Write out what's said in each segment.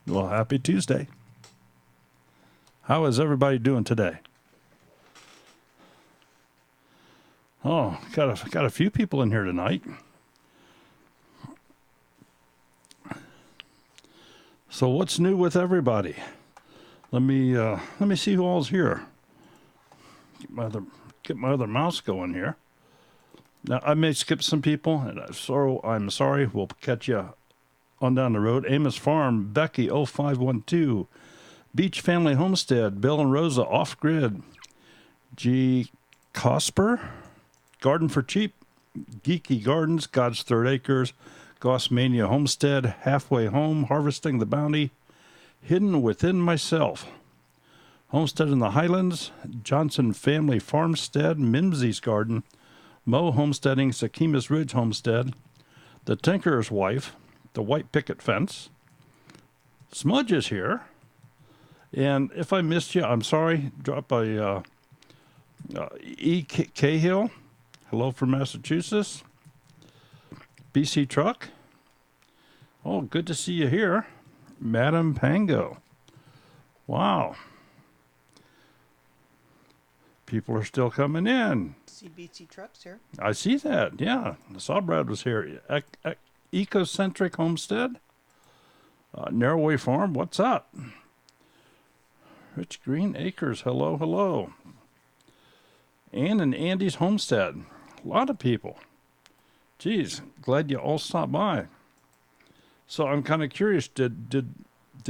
Well, happy Tuesday. How is everybody doing today? Oh, got a few people in here tonight. So what's new with everybody? Let me see who all's here. Get my other mouse going here. Now I may skip some people, and I'm sorry. We'll catch you on down the road. Amos Farm, Becky 0512, Beach Family Homestead, Bill and Rosa Off Grid, G. Cosper, Garden for Cheap, Geeky Gardens, God's Third Acres, Gossmania Homestead, Halfway Home, Harvesting the Bounty, Hidden Within Myself, Homestead in the Highlands, Johnson Family Farmstead, Mimsey's Garden, Mo Homesteading, Sakima's Ridge Homestead, The Tinker's Wife, The White Picket Fence, Smudge is here, and if I missed you, I'm sorry. Drop by E. Cahill, hello from Massachusetts, BC Truck, oh, good to see you here, Madam Pango, wow. People are still coming in. CBC Trucks here. I see that, yeah. I saw Brad was here. Ecocentric Homestead. Narrowway Farm, what's up? Rich Green Acres, hello, hello. Ann and Andy's Homestead. A lot of people. Geez, glad you all stopped by. So I'm kind of curious, did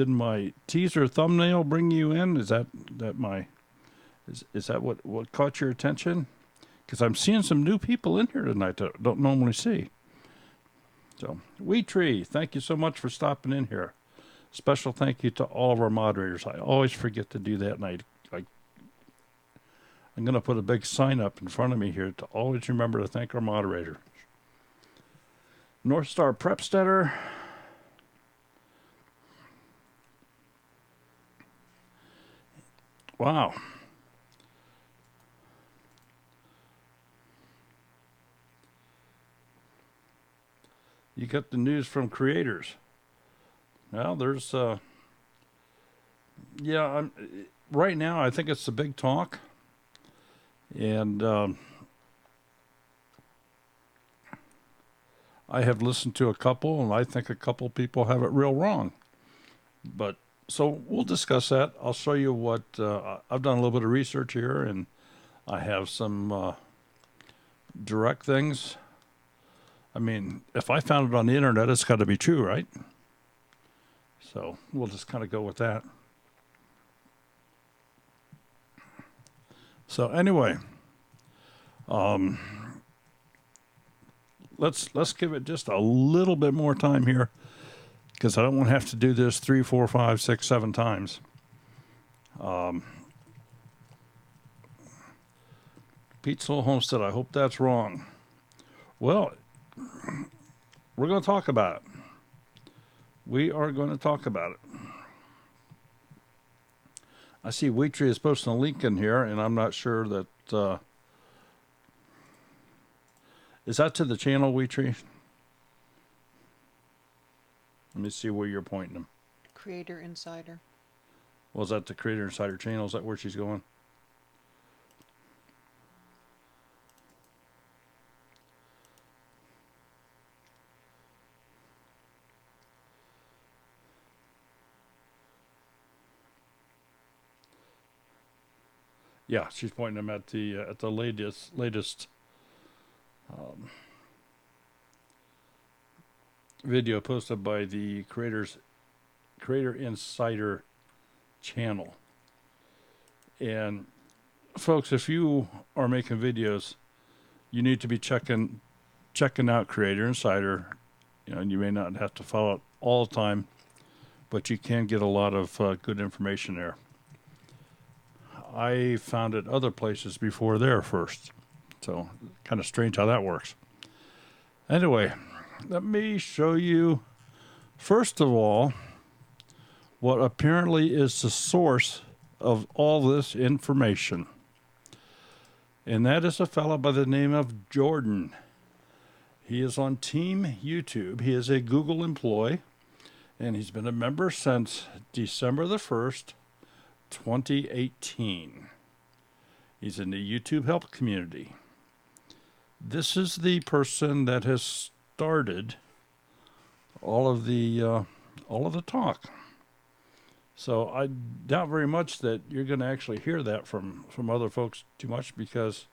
my teaser thumbnail bring you in? Is that what caught your attention? Because I'm seeing some new people in here tonight that I don't normally see. So, Wee Tree, thank you so much for stopping in here. Special thank you to all of our moderators. I always forget to do that, and I'm going to put a big sign up in front of me here to always remember to thank our moderators. North Star Prepstetter. Wow. You got the news from creators. Well, there's, right now I think it's the big talk. And I have listened to a couple, and I think a couple people have it real wrong. But, so we'll discuss that. I'll show you what, I've done a little bit of research here, and I have some direct things. I mean, if I found it on the internet, it's got to be true, right? So we'll just kind of go with that. So anyway, let's give it just a little bit more time here, because I don't want to have to do this 3, 4, 5, 6, 7 times. Pete Soul Homestead, I hope that's wrong. Well, we're going to talk about it. We are going to talk about it. I see Wheatree is posting a link in here, and I'm not sure that... is that to the channel, Wheatree? Let me see where you're pointing them. Creator Insider. Was that the Creator Insider channel? Is that where she's going? Yeah, she's pointing them at the latest video posted by the Creator Insider channel. And folks, if you are making videos, you need to be checking out Creator Insider. You know, you may not have to follow it all the time, but you can get a lot of good information there. I found it other places before there first. So, kind of strange how that works. Anyway, let me show you, first of all, what apparently is the source of all this information. And that is a fellow by the name of Jordan. He is on Team YouTube. He is a Google employee. And he's been a member since December the 1st, 2018. He's in the YouTube help community. This is the person that has started all of the talk. So I doubt very much that you're going to actually hear that from other folks too much, because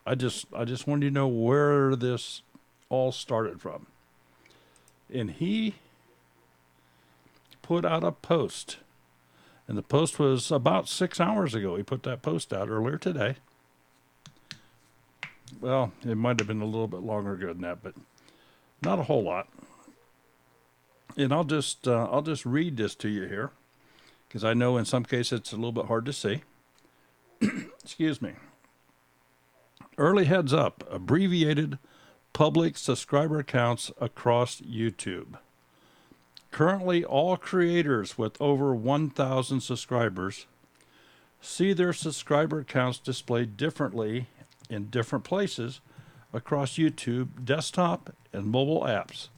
I just wanted you to know where this all started from. And he put out a post, and the post was about 6 hours ago. He put that post out earlier today. Well, it might have been a little bit longer ago than that, but not a whole lot. And I'll just read this to you here, because I know in some cases it's a little bit hard to see. Excuse me. Early heads up, abbreviated public subscriber counts across YouTube. Currently, all creators with over 1,000 subscribers see their subscriber counts displayed differently in different places across YouTube desktop and mobile apps.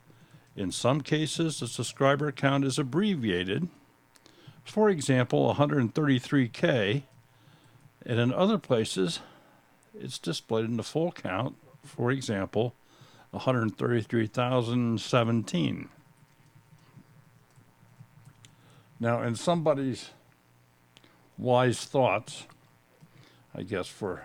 In some cases, the subscriber count is abbreviated, for example, 133K, and in other places, it's displayed in the full count, for example, 133,017. Now, in somebody's wise thoughts, I guess for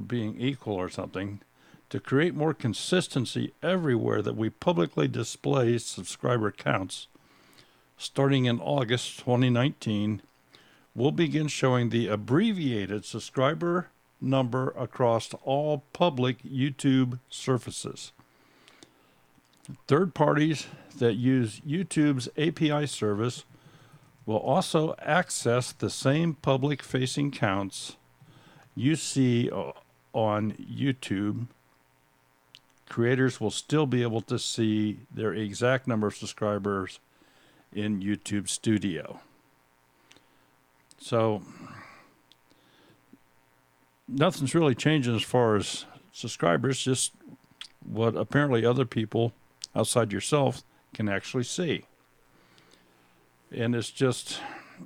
being equal or something, to create more consistency everywhere that we publicly display subscriber counts, starting in August 2019, we'll begin showing the abbreviated subscriber number across all public YouTube surfaces. Third parties that use YouTube's API service will also access the same public-facing counts you see on YouTube. Creators will still be able to see their exact number of subscribers in YouTube Studio. So nothing's really changing as far as subscribers, just what apparently other people outside yourself can actually see. And it's going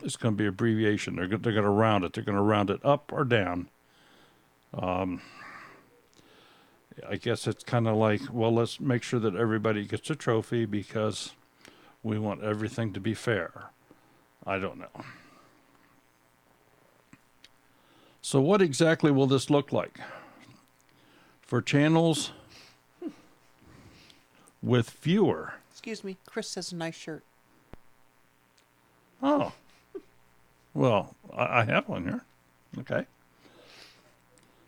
to be abbreviation. They're going to round it. They're going to round it up or down. I guess it's kind of like, well, let's make sure that everybody gets a trophy because we want everything to be fair. I don't know. So what exactly will this look like? For channels with fewer. Excuse me, Chris has a nice shirt. Oh. Well, I have one here. Okay.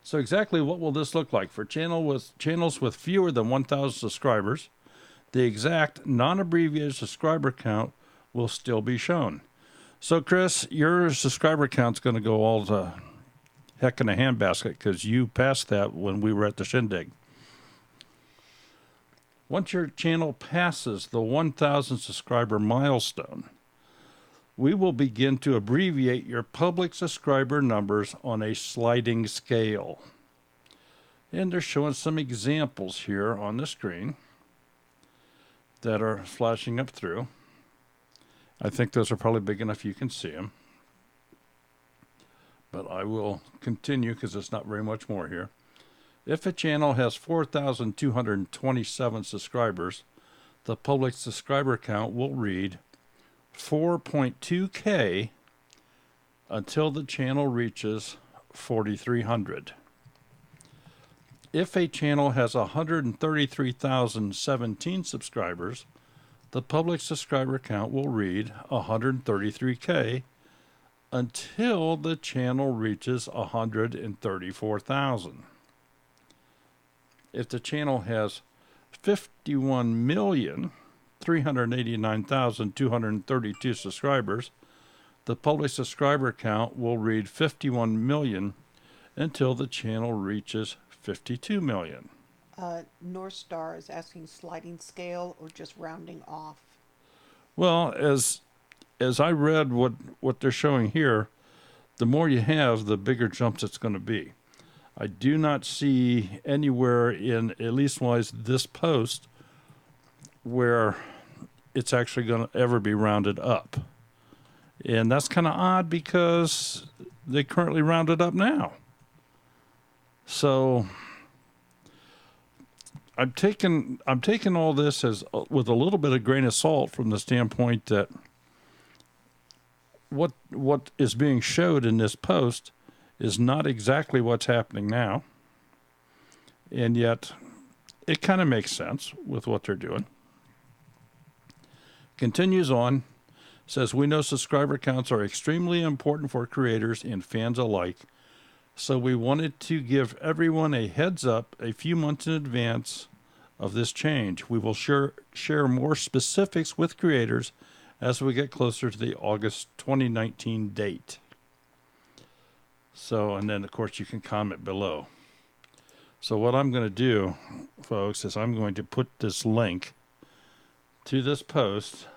So exactly what will this look like? For channels with fewer than 1,000 subscribers, the exact non-abbreviated subscriber count will still be shown. So Chris, your subscriber count's going to go all to heck in a handbasket because you passed that when we were at the Shindig. Once your channel passes the 1,000 subscriber milestone, we will begin to abbreviate your public subscriber numbers on a sliding scale. And they're showing some examples here on the screen that are flashing up through. I think those are probably big enough you can see them. But I will continue because there's not very much more here. If a channel has 4,227 subscribers, the public subscriber count will read 4.2K until the channel reaches 4,300. If a channel has 133,017 subscribers, the public subscriber count will read 133K until the channel reaches 134,000. If the channel has 51,389,232 subscribers, the public subscriber count will read 51 million until the channel reaches 52 million. North Star is asking sliding scale or just rounding off. Well, as I read what they're showing here, the more you have, the bigger jumps it's going to be. I do not see anywhere in, at least wise this post, where it's actually going to ever be rounded up. And that's kind of odd because they currently round it up now. So I'm taking all this as with a little bit of grain of salt from the standpoint that what is being showed in this post is not exactly what's happening now. And yet it kind of makes sense with what they're doing. Continues on, says, we know subscriber counts are extremely important for creators and fans alike, so we wanted to give everyone a heads up a few months in advance of this change. We will share more specifics with creators as we get closer to the August 2019 date. So, and then of course you can comment below. So what I'm going to do, folks, is I'm going to put this link to this post.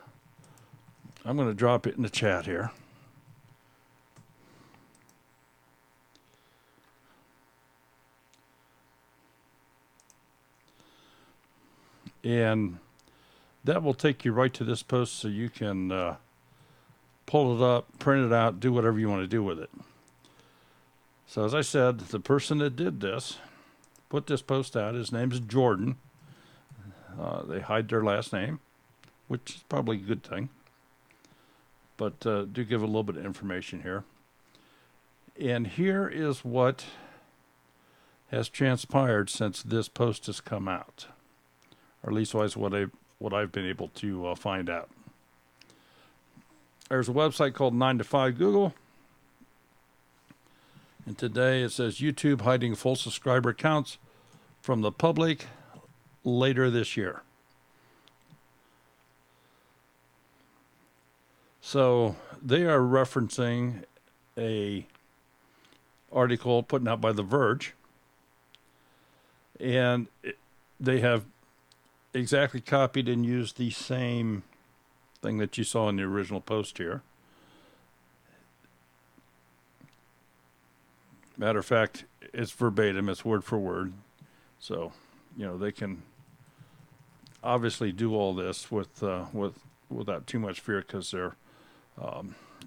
I'm going to drop it in the chat here. And that will take you right to this post so you can pull it up, print it out, do whatever you want to do with it. So as I said, the person that did this, put this post out, his name's Jordan. They hide their last name, which is probably a good thing. But do give a little bit of information here. And here is what has transpired since this post has come out. Or at least was what I've been able to find out. There's a website called 9 to 5 Google. And today it says YouTube hiding full subscriber counts from the public later this year. So they are referencing a article put out by The Verge. And they have exactly copied and used the same thing that you saw in the original post here. Matter of fact, it's verbatim, it's word for word. So, you know, they can obviously do all this without too much fear because they're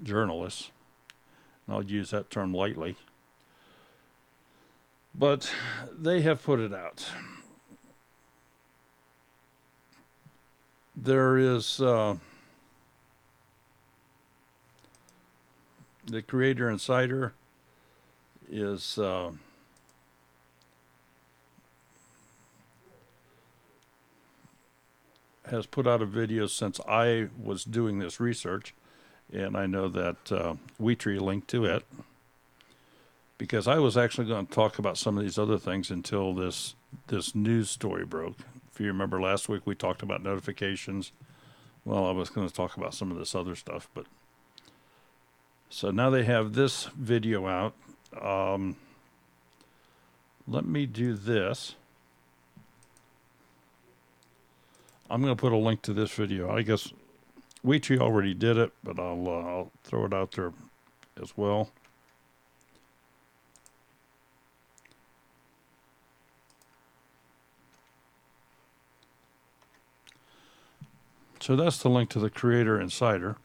journalists. And I'll use that term lightly. But they have put it out. There is the Creator Insider is has put out a video since I was doing this research, and I know that Wheatree linked to it because I was actually going to talk about some of these other things until this news story broke. If you remember last week, we talked about notifications. Well, I was going to talk about some of this other stuff, but so now they have this video out. Let me do this. I'm going to put a link to this video. I guess Wheatree already did it, but I'll throw it out there as well. So that's the link to the Creator Insider.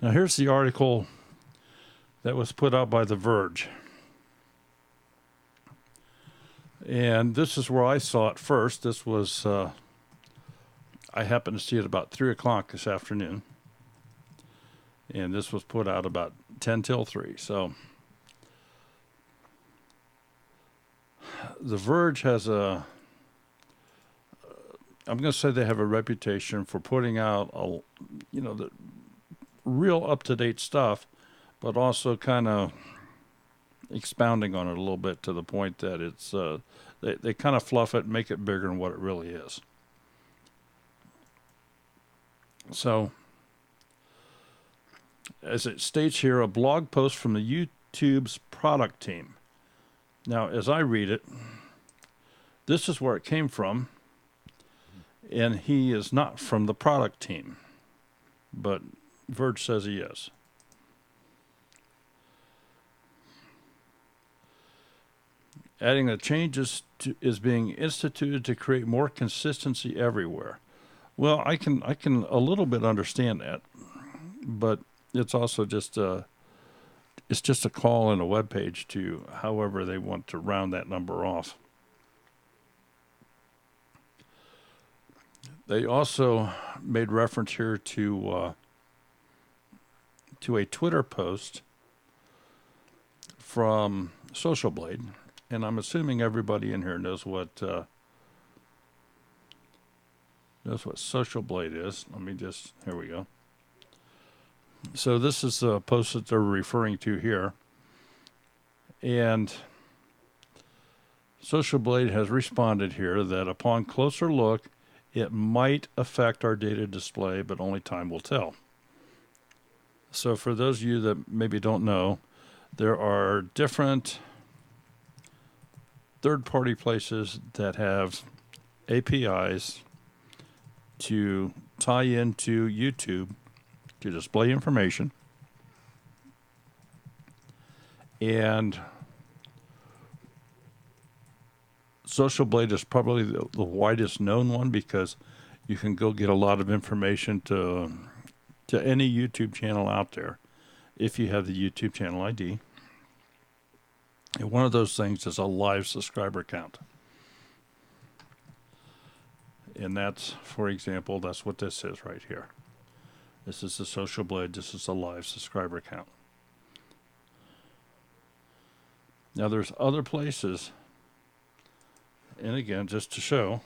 Now here's the article that was put out by The Verge. And this is where I saw it first. This was, I happened to see it about 3 o'clock this afternoon. And this was put out about 10 till 3. So The Verge has I'm going to say they have a reputation for putting out, the real up-to-date stuff, but also kind of expounding on it a little bit to the point that it's they kind of fluff it and make it bigger than what it really is. So, as it states here, a blog post from the YouTube's product team. Now, as I read it, this is where it came from, and he is not from the product team, but Verge says he is. Adding that changes is being instituted to create more consistency everywhere. Well, I can a little bit understand that, but it's also just a call in a web page to however they want to round that number off. They also made reference here to a Twitter post from Social Blade, and I'm assuming everybody in here knows what Social Blade is. Here we go. So this is a post that they're referring to here, and Social Blade has responded here that upon closer look, it might affect our data display, but only time will tell. So for those of you that maybe don't know, there are different third-party places that have APIs to tie into YouTube to display information. And Social Blade is probably the widest known one because you can go get a lot of information to any YouTube channel out there if you have the YouTube channel ID. And one of those things is a live subscriber count. And that's, for example, that's what this is right here. This is the Social Blade. This is a live subscriber count. Now there's other places, and again, just to show,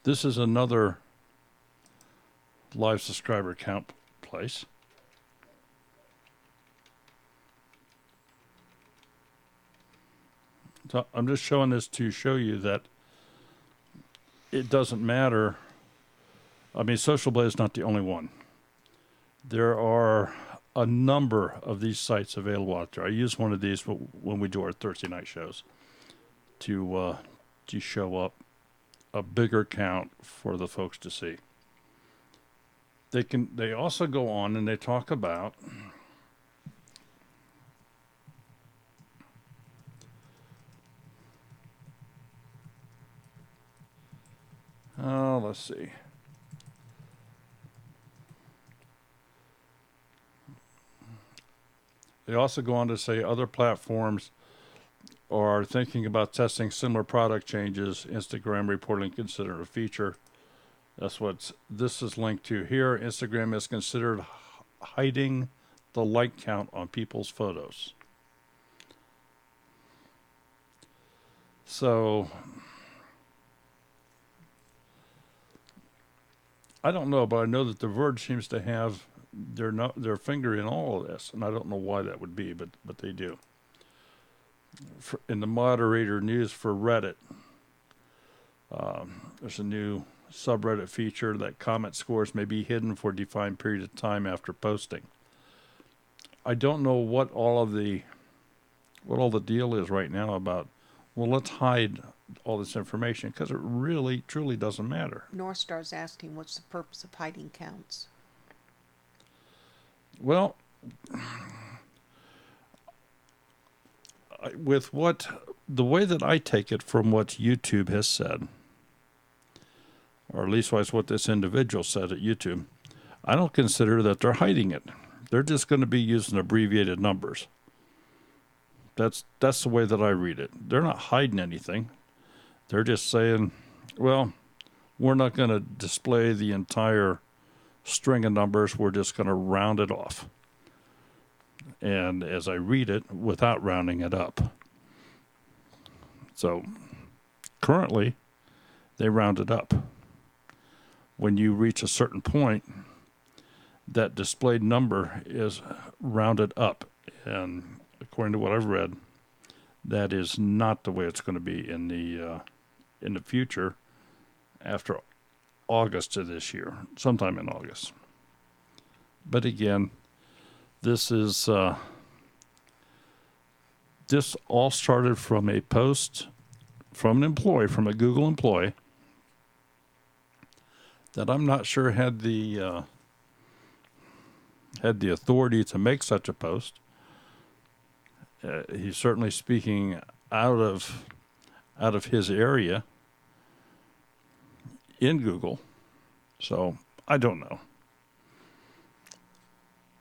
this is another live subscriber count place. So I'm just showing this to show you that it doesn't matter. I mean, Social Blade is not the only one. There are a number of these sites available out there. I use one of these when we do our Thursday night shows to show up a bigger count for the folks to see. They also go on and they talk about let's see. They also go on to say other platforms are thinking about testing similar product changes. Instagram reporting considered a feature. That's what this is linked to here. Instagram has considered hiding the like count on people's photos. So I don't know, but I know that The Verge seems to have their finger in all of this, and I don't know why that would be, but they do. In the moderator news for Reddit, there's a new subreddit feature that comment scores may be hidden for a defined period of time after posting. I don't know what all the deal is right now about, well, let's hide all this information, because it really, truly doesn't matter. North Star's asking what's the purpose of hiding counts? Well, with the way that I take it from what YouTube has said, or at least what this individual said at YouTube, I don't consider that they're hiding it. They're just going to be using abbreviated numbers. That's the way that I read it. They're not hiding anything. They're just saying, well, we're not going to display the entire string of numbers. We're just going to round it off. And as I read it, without rounding it up. So currently, they round it up. When you reach a certain point, that displayed number is rounded up. And according to what I've read, that is not the way it's going to be in the future after August of this year, sometime in August. But again, this all started from a post from an employee, from a Google employee, that I'm not sure had the authority to make such a post. He's certainly speaking out of his area in Google. So I don't know.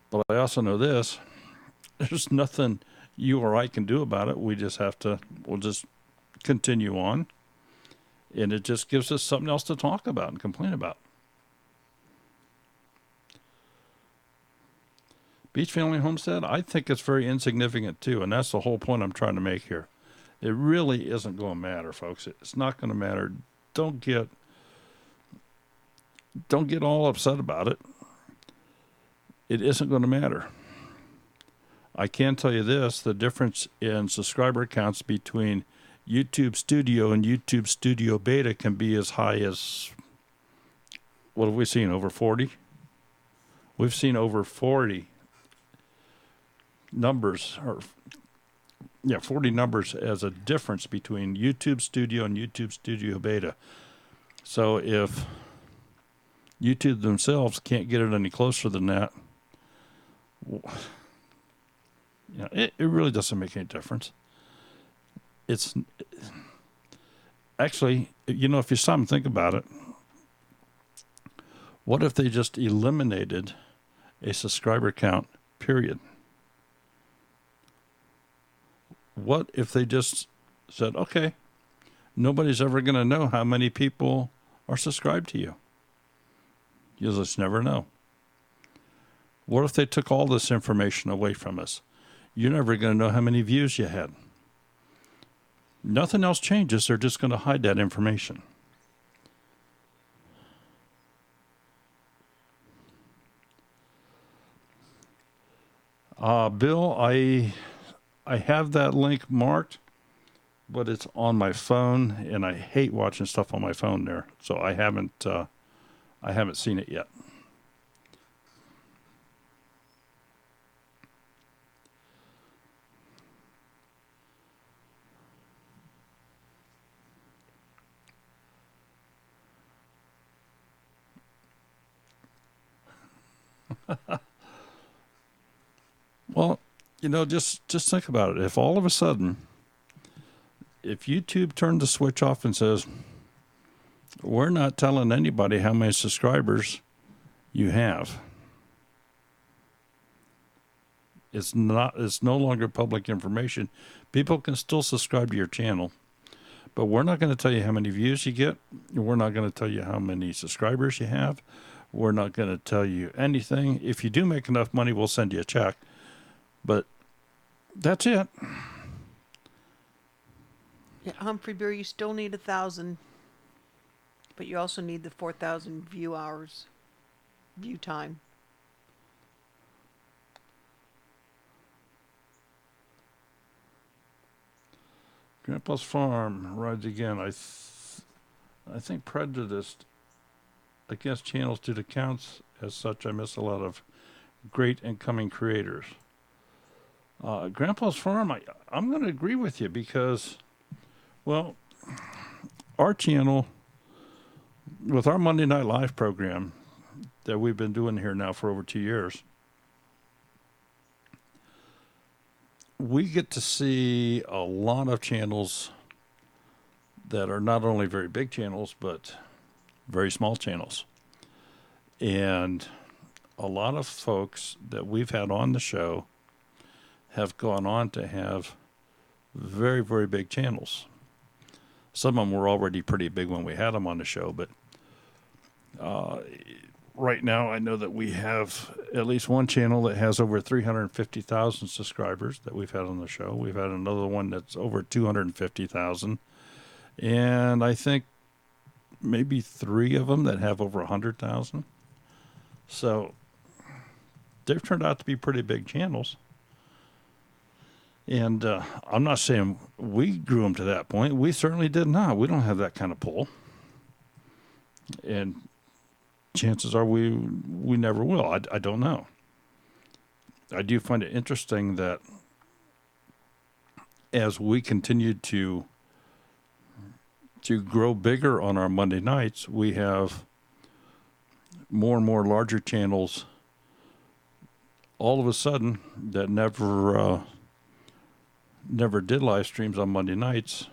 But I also know this. There's nothing you or I can do about it. We'll just continue on. And it just gives us something else to talk about and complain about. Beach Family Homestead, I think it's very insignificant too. And that's the whole point I'm trying to make here. It really isn't going to matter, folks. It's not going to matter. Don't get all upset about it. It isn't going to matter. I can tell you this, the difference in subscriber counts between YouTube Studio and YouTube Studio Beta can be as high as, what have we seen, over 40? We've seen over 40 numbers, 40 numbers as a difference between YouTube Studio and YouTube Studio Beta. So if YouTube themselves can't get it any closer than that, it really doesn't make any difference. It's actually, if you stop and think about it, what if they just eliminated a subscriber count, period? What if they just said, okay, nobody's ever going to know how many people are subscribed to you? You'll just never know. What if they took all this information away from us? You're never going to know how many views you had. Nothing else changes. They're just going to hide that information. Bill, I have that link marked, but it's on my phone, and I hate watching stuff on my phone there. So I haven't seen it yet. Well, just think about it. If all of a sudden, if YouTube turned the switch off and says, we're not telling anybody how many subscribers you have, it's no longer public information. People can still subscribe to your channel, but we're not going to tell you how many views you get. We're not going to tell you how many subscribers you have. We're not going to tell you anything. If you do make enough money, we'll send you a check. But that's it. Yeah, Humphrey Beer, you still need 1,000, but you also need the 4,000 view hours, view time. Grandpa's Farm rides again. I think prejudiced against channels due to counts. As such, I miss a lot of great incoming creators. Grandpa's Farm, I'm going to agree with you because, well, our channel, with our Monday Night Live program that we've been doing here now for over 2 years, we get to see a lot of channels that are not only very big channels, but very small channels. And a lot of folks that we've had on the show have gone on to have very, very big channels. Some of them were already pretty big when we had them on the show, but right now I know that we have at least one channel that has over 350,000 subscribers that we've had on the show. We've had another one that's over 250,000. And I think maybe 3 of them that have over 100,000. So they've turned out to be pretty big channels. And I'm not saying we grew them to that point. We certainly did not. We don't have that kind of pull. And chances are we never will. I don't know. I do find it interesting that as we continue to grow bigger on our Monday nights, we have more and more larger channels all of a sudden that never did live streams on Monday nights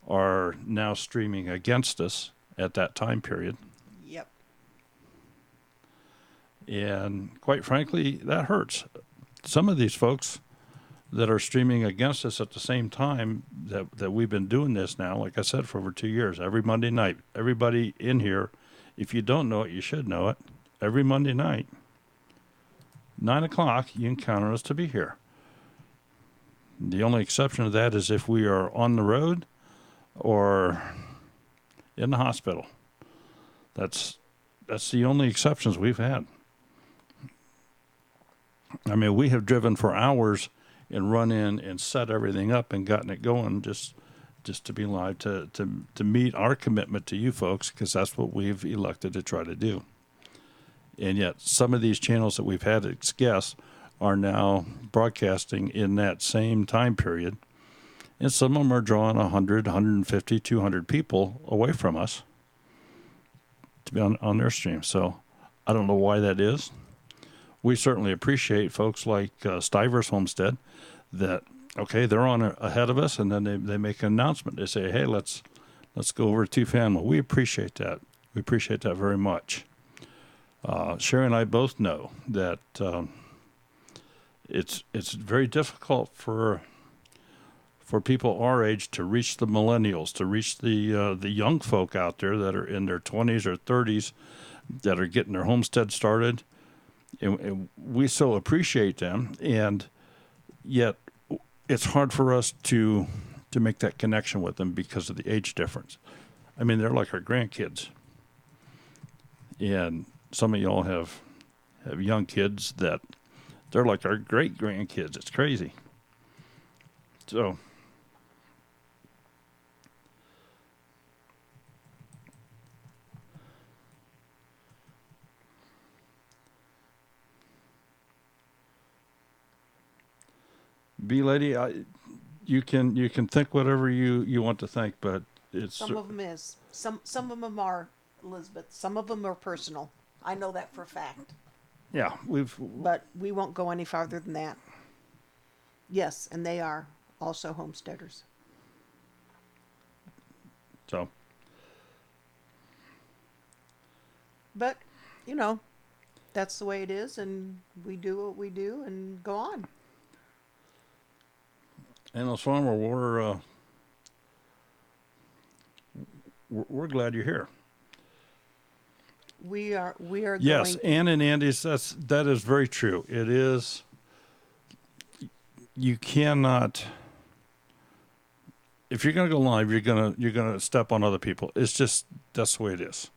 are now streaming against us at that time period. Yep. And quite frankly, that hurts. Some of these folks that are streaming against us at the same time that we've been doing this now, like I said, for over 2 years, every Monday night. Everybody in here, if you don't know it, you should know it. Every Monday night, 9 o'clock, you can count on us to be here. The only exception to that is if we are on the road or in the hospital. That's the only exceptions we've had. I mean, we have driven for hours and run in and set everything up and gotten it going just to be live, to meet our commitment to you folks, because that's what we've elected to try to do. And yet some of these channels that we've had as guests are now broadcasting in that same time period. And some of them are drawing 100, 150, 200 people away from us to be on their stream. So I don't know why that is. We certainly appreciate folks like Stivers Homestead that, okay, they're on ahead of us, and then they make an announcement. They say, hey, let's go over to family. We appreciate that. We appreciate that very much. Sherry and I both know that it's very difficult for people our age to reach the millennials, to reach the young folk out there that are in their 20s or 30s that are getting their homestead started. And we so appreciate them, and yet it's hard for us to make that connection with them because of the age difference. I mean, they're like our grandkids. And some of y'all have young kids that they're like our great grandkids. It's crazy. So B lady, you can think whatever you want to think, but it's Some of them is. Some of them are, Elizabeth. Some of them are personal. I know that for a fact. yeah, But we won't go any farther than that. Yes, and they are also homesteaders. so But, that's the way it is, and we do what we do and go on. and Farmer, we're glad you're here. We are Yes, going. Ann and Andy's, that is very true. It is. You cannot. If you're going to go live, you're gonna step on other people. It's just that's the way it is.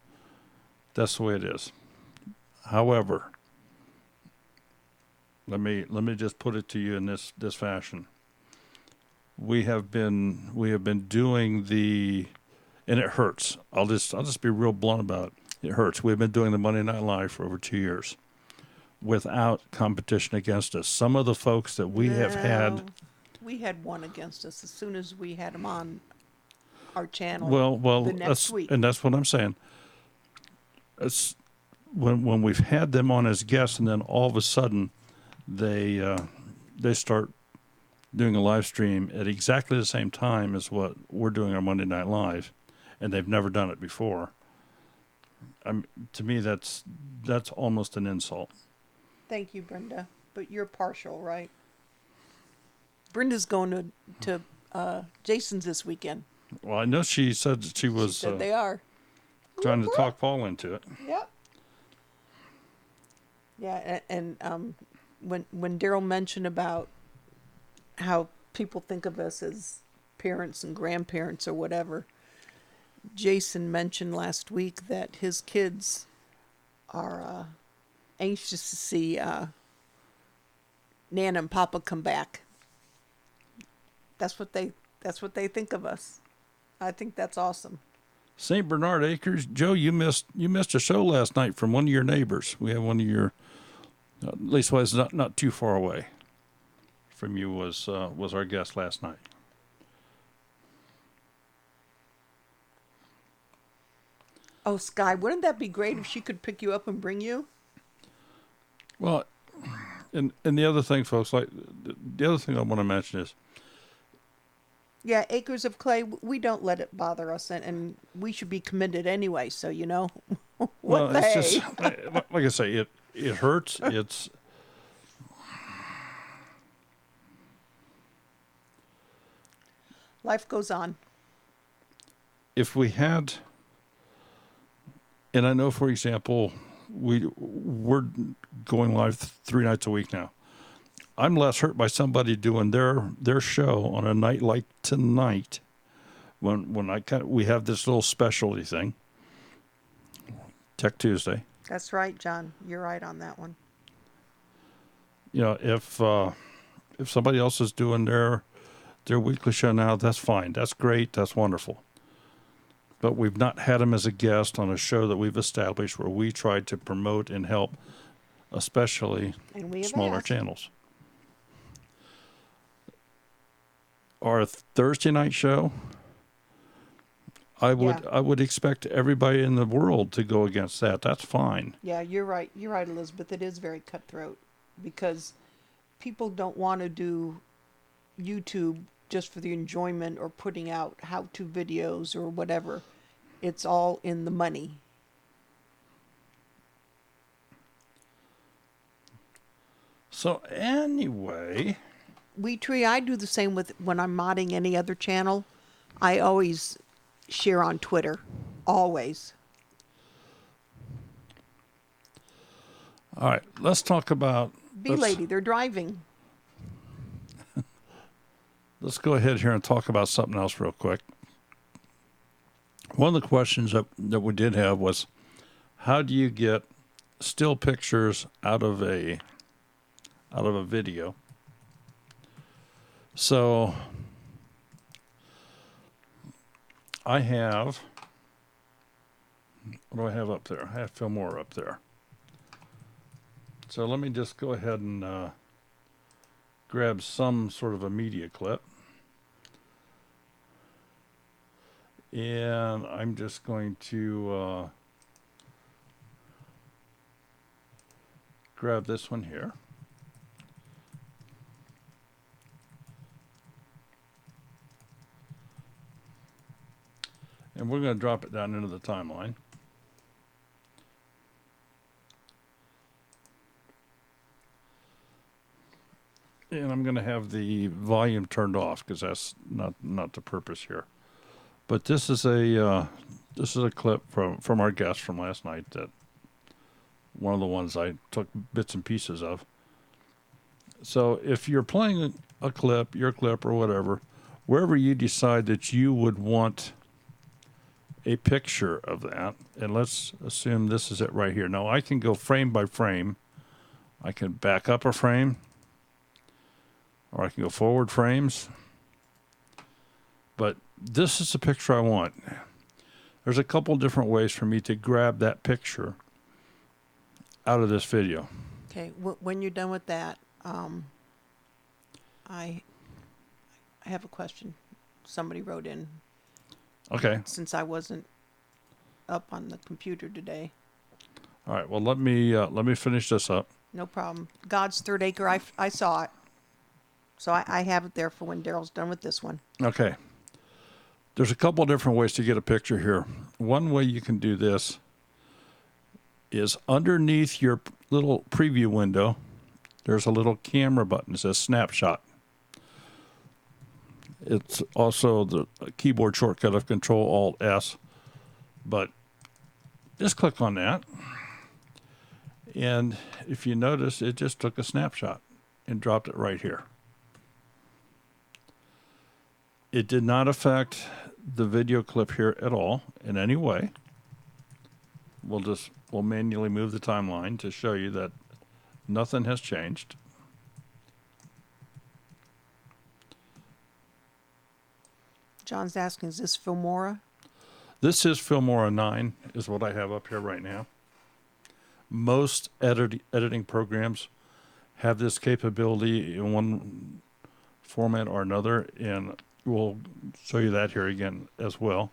That's the way it is. However, let me just put it to you in this fashion. We have been doing the, and it hurts. I'll just be real blunt about it. It hurts. We've been doing the Monday Night Live for over 2 years without competition against us. Some of the folks that we have had. We had one against us as soon as we had them on our channel. Well, the next week. And that's what I'm saying. It's when we've had them on as guests, and then all of a sudden they start doing a live stream at exactly the same time as what we're doing our Monday Night Live, and they've never done it before. To me, that's almost an insult. Thank you, Brenda. But you're partial, right? Brenda's going to Jason's this weekend. Well, I know she said that she was. She said they are trying to talk Paul into it. Yep. Yeah, and when Daryl mentioned about how people think of us as parents and grandparents or whatever, Jason mentioned last week that his kids are anxious to see Nana and Papa come back. That's what they think of us. I think that's awesome. St. Bernard Acres, Joe, you missed a show last night from one of your neighbors. We have one of your, at least was not too far away from you, was our guest last night. Oh, Sky, wouldn't that be great if she could pick you up and bring you? Well, and the other thing, folks, like the other thing I want to mention is, Yeah, Acres of Clay, we don't let it bother us, and we should be committed anyway, so, what well, the it's just hey? like I say, it hurts. It's Life goes on. if we had, and I know, for example, we're going live 3 nights a week now. I'm less hurt by somebody doing their show on a night like tonight, when we have this little specialty thing, Tech Tuesday. That's right, John. You're right on that one. If somebody else is doing their weekly show now, that's fine. That's great. That's wonderful. But we've not had him as a guest on a show that we've established where we tried to promote and help, especially And we have smaller asked. channels. Our Thursday night show, I would expect everybody in the world to go against that. That's fine. Yeah, you're right. You're right, Elizabeth. It is very cutthroat because people don't want to do YouTube just for the enjoyment or putting out how-to videos or whatever. It's all in the money. So anyway, WeTree, I do the same with when I'm modding any other channel. I always share on Twitter. Always. all right, let's talk about Lady, they're driving. let's go ahead here and talk about something else real quick. One of the questions that we did have was, how do you get still pictures out of a video? So I have, what do I have up there? I have Filmora up there. So let me just go ahead and grab some sort of a media clip. And I'm just going to grab this one here. And we're going to drop it down into the timeline. And I'm going to have the volume turned off because that's not the purpose here. But this is a clip from our guest from last night, that one of the ones I took bits and pieces of. So if you're playing a clip, your clip or whatever, wherever you decide that you would want a picture of that, and let's assume this is it right here. Now I can go frame by frame. I can back up a frame, or I can go forward frames. But this is the picture I want. There's a couple different ways for me to grab that picture out of this video. Okay, when you're done with that, I have a question. Somebody wrote in. Okay. Since I wasn't up on the computer today. All right. Well, let me finish this up. No problem. God's Third Acre, I saw it. So I have it there for when Daryl's done with this one. Okay. There's a couple different ways to get a picture here. One way you can do this is underneath your little preview window, there's a little camera button. It says snapshot. It's also the keyboard shortcut of Control-Alt-S. But just click on that. And if you notice, it just took a snapshot and dropped it right here. It did not affect the video clip here at all in any way. We'll manually move the timeline to show you that nothing has changed. John's asking, is this Filmora? This is Filmora 9, is what I have up here right now. Most editing programs have this capability in one format or another, and we'll show you that here again as well.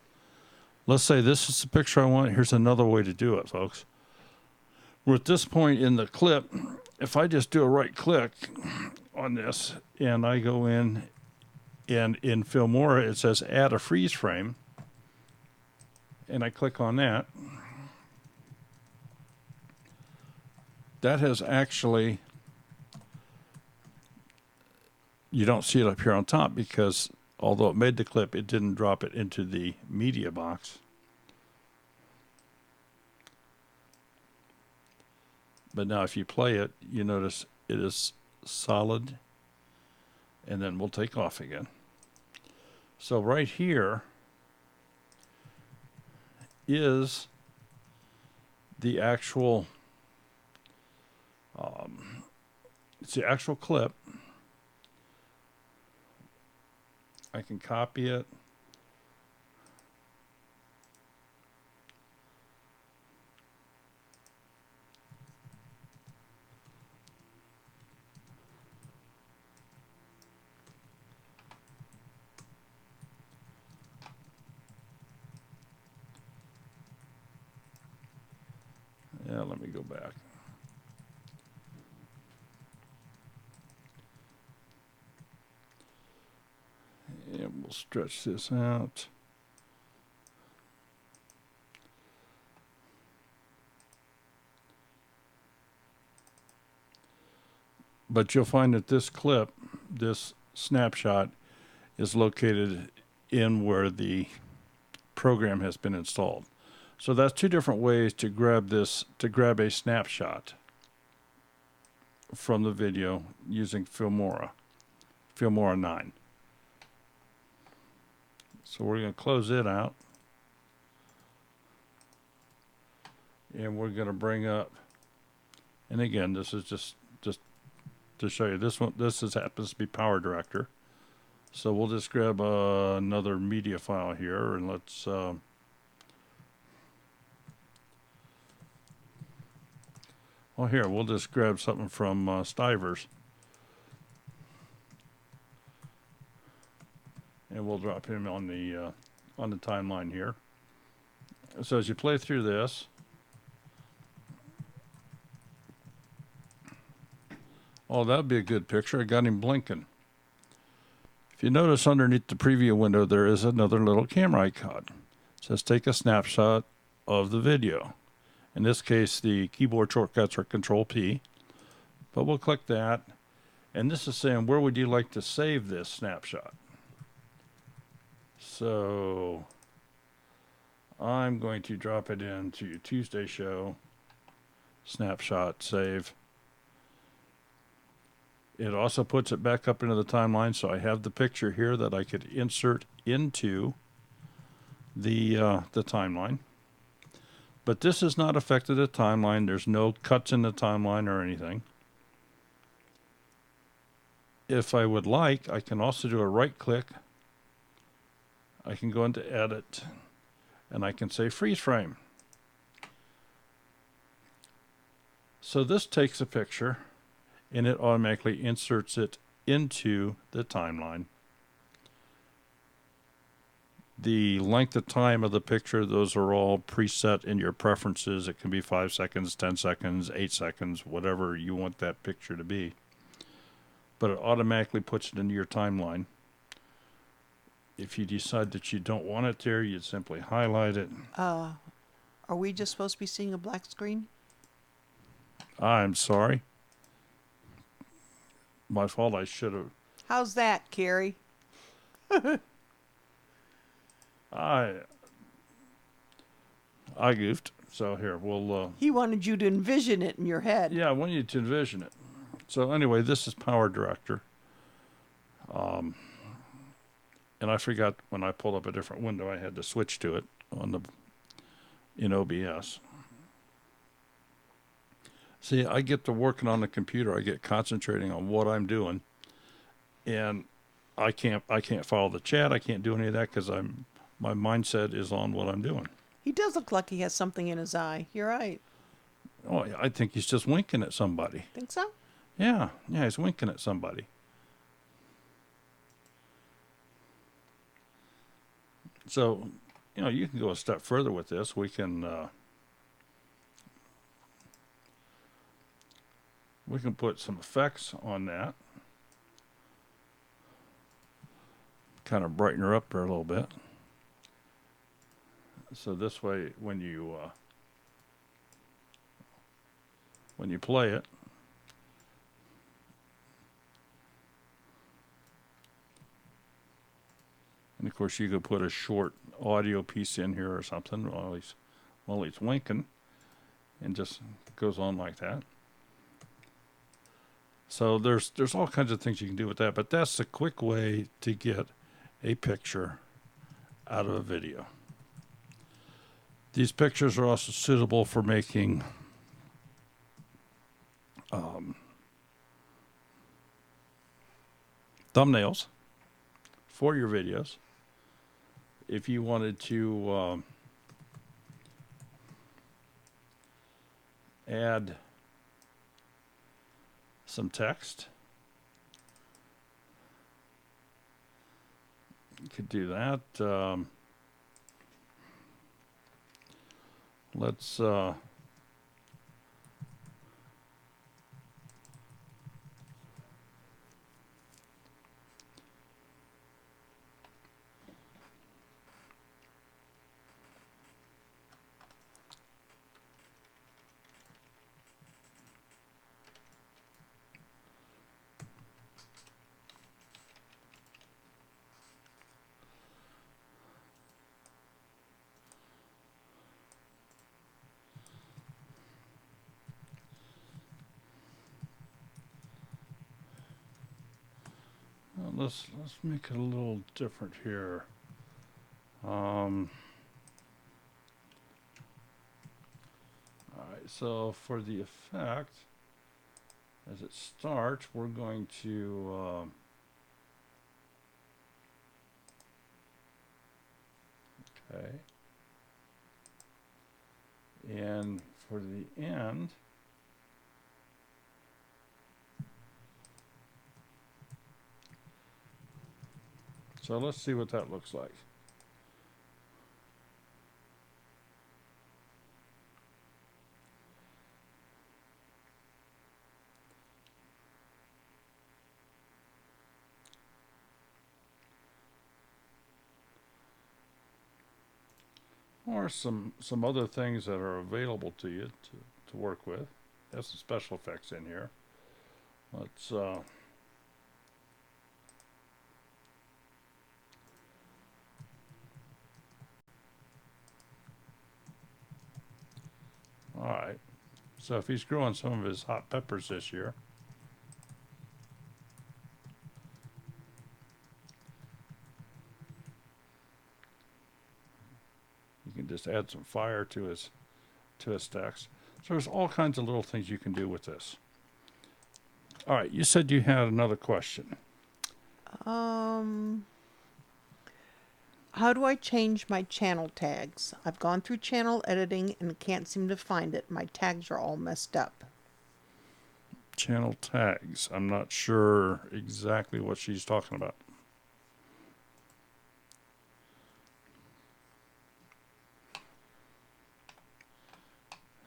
let's say this is the picture I want. Here's another way to do it, folks. We're at this point in the clip. If I just do a right click on this and I go in, and in Filmora it says add a freeze frame, and I click on that, that has actually, you don't see it up here on top because although it made the clip, it didn't drop it into the media box. But now if you play it, you notice it is solid, and then we'll take off again. So right here is the actual, it's the actual clip. I can copy it. Yeah, let me go back. And we'll stretch this out. But you'll find that this clip, this snapshot, is located in where the program has been installed. So that's two different ways to grab this, to grab a snapshot from the video using Filmora 9. So we're going to close it out. And we're going to bring up, and again, this is just to show you, this one, happens to be Power Director. So we'll just grab another media file here, and let's, well, here, we'll just grab something from Stivers. And we'll drop him on the timeline here. So as you play through this, oh, that'd be a good picture. I got him blinking. If you notice underneath the preview window, there is another little camera icon. It says take a snapshot of the video. In this case, the keyboard shortcuts are Control P, but we'll click that. And this is saying, where would you like to save this snapshot? So I'm going to drop it into Tuesday show, snapshot, save. It also puts it back up into the timeline, so I have the picture here that I could insert into the timeline. But this has not affected the timeline. There's no cuts in the timeline or anything. If I would like, I can also do a right click. I can go into edit, and I can say freeze frame. So this takes a picture, and it automatically inserts it into the timeline. The length of time of the picture, those are all preset in your preferences. It can be 5 seconds, 10 seconds, 8 seconds, whatever you want that picture to be. But it automatically puts it into your timeline. If you decide that you don't want it there, you'd simply highlight it. Are we just supposed to be seeing a black screen? I'm sorry. My fault, I should have. How's that, Carrie? I goofed. So here, we'll... He wanted you to envision it in your head. Yeah, I want you to envision it. So anyway, this is Power Director. And I forgot when I pulled up a different window, I had to switch to it in OBS. See, I get to working on the computer. I get concentrating on what I'm doing, and I can't follow the chat. I can't do any of that because my mindset is on what I'm doing. He does look like he has something in his eye. You're right. Oh, I think he's just winking at somebody. Think so? Yeah, he's winking at somebody. So, you know, you can go a step further with this. We can put some effects on that. Kind of brighten her up there a little bit. So this way, when you play it, and of course you could put a short audio piece in here or something while he's winking, and just goes on like that. So there's all kinds of things you can do with that, but that's a quick way to get a picture out of a video. These pictures are also suitable for making thumbnails for your videos. If you wanted to add some text, you could do that. Let's let's make it a little different here. All right, so for the effect, as it starts, we're going to okay, and for the end, so let's see what that looks like. Or some other things that are available to you to work with. There's some special effects in here. Let's all right. So if he's growing some of his hot peppers this year, you can just add some fire to his text. So there's all kinds of little things you can do with this. All right, you said you had another question. How do I change my channel tags? I've gone through channel editing and can't seem to find it. My tags are all messed up. Channel tags. I'm not sure exactly what she's talking about.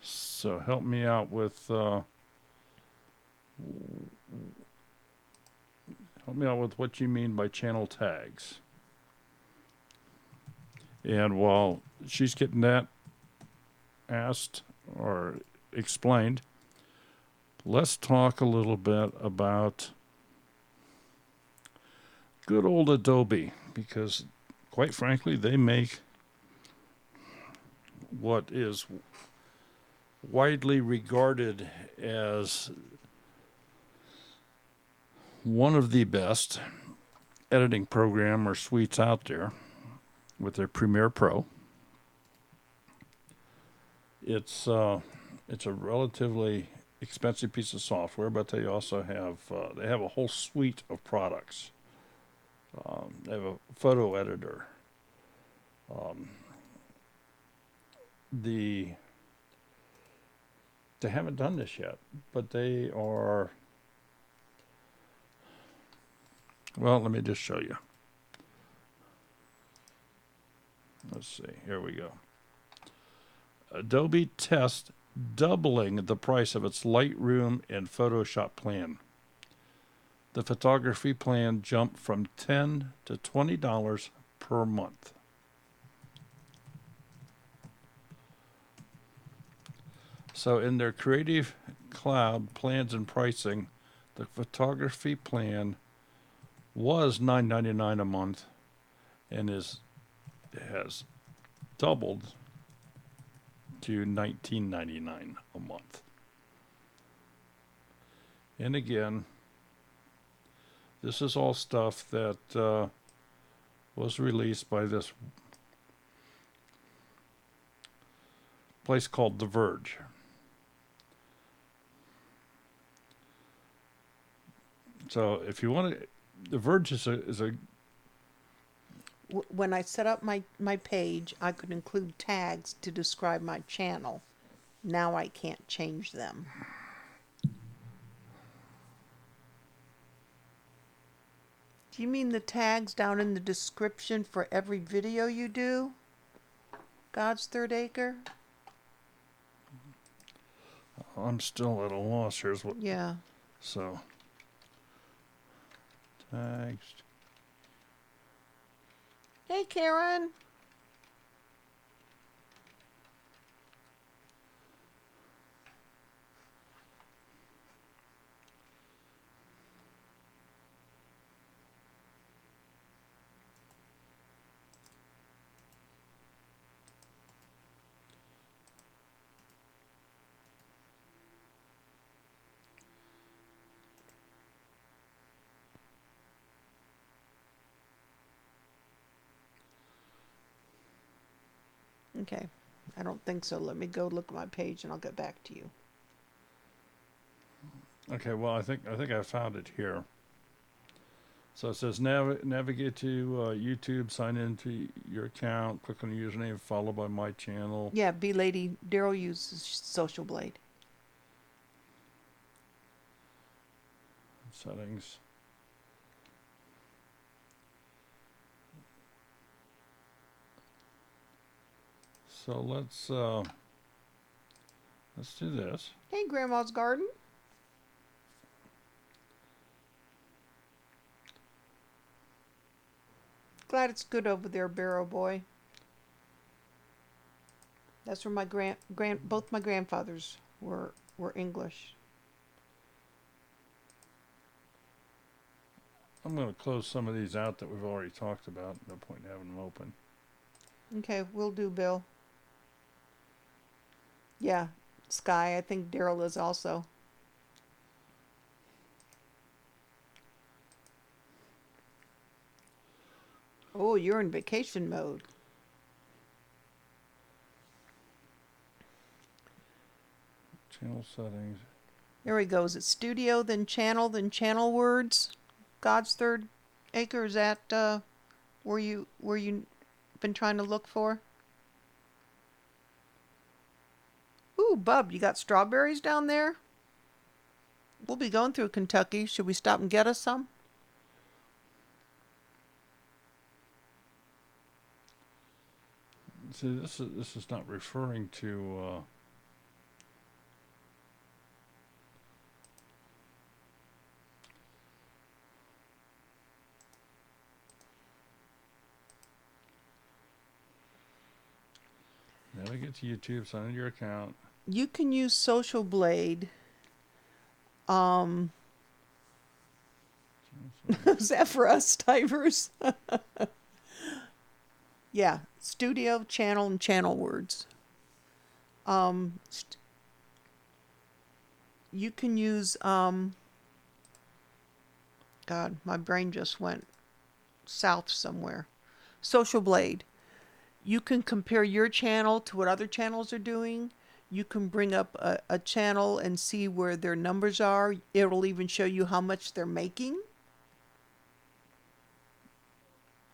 So help me out with what you mean by channel tags. And while she's getting that asked or explained, let's talk a little bit about good old Adobe, because quite frankly, they make what is widely regarded as one of the best editing program or suites out there with their Premiere Pro. It's a relatively expensive piece of software, but they also have a whole suite of products. They have a photo editor. They haven't done this yet, but they are. Well, let me just show you. Let's see. Here we go. Adobe test doubling the price of its Lightroom and Photoshop plan. The photography plan jumped from $10 to $20 per month. So in their Creative Cloud plans and pricing, the photography plan was $9.99 a month and has doubled to $19.99 a month. And again, this is all stuff that was released by this place called The Verge. So if you want to, The Verge is a When I set up my page, I could include tags to describe my channel. Now I can't change them. Do you mean the tags down in the description for every video you do? God's Third Acre? I'm still at a loss. Here's what. Yeah. So tags. Hey, Karen. Okay. I don't think so. Let me go look at my page and I'll get back to you. Okay, well, I think I found it here. So it says navigate to YouTube, sign into your account, click on the username, followed by my channel. Yeah, B Lady Daryl uses Social Blade. Settings. So let's do this. Hey, Grandma's Garden. Glad it's good over there, Barrow Boy. That's where my both my grandfathers were English. I'm going to close some of these out that we've already talked about. No point in having them open. Okay, will do, Bill. Yeah, Sky. I think Daryl is also. Oh, you're in vacation mode. Channel settings. There he goes. It's studio, then channel words. God's Third Acre. Is that where you been trying to look for? Ooh, Bub, you got strawberries down there? We'll be going through Kentucky. Should we stop and get us some? See, this is not referring to. Navigate to YouTube, sign into your account. You can use Social Blade. Is that for us, Stivers? Yeah, studio, channel, and channel words. You can use God, my brain just went south somewhere. Social Blade. You can compare your channel to what other channels are doing. You can bring up a channel and see where their numbers are. It'll even show you how much they're making.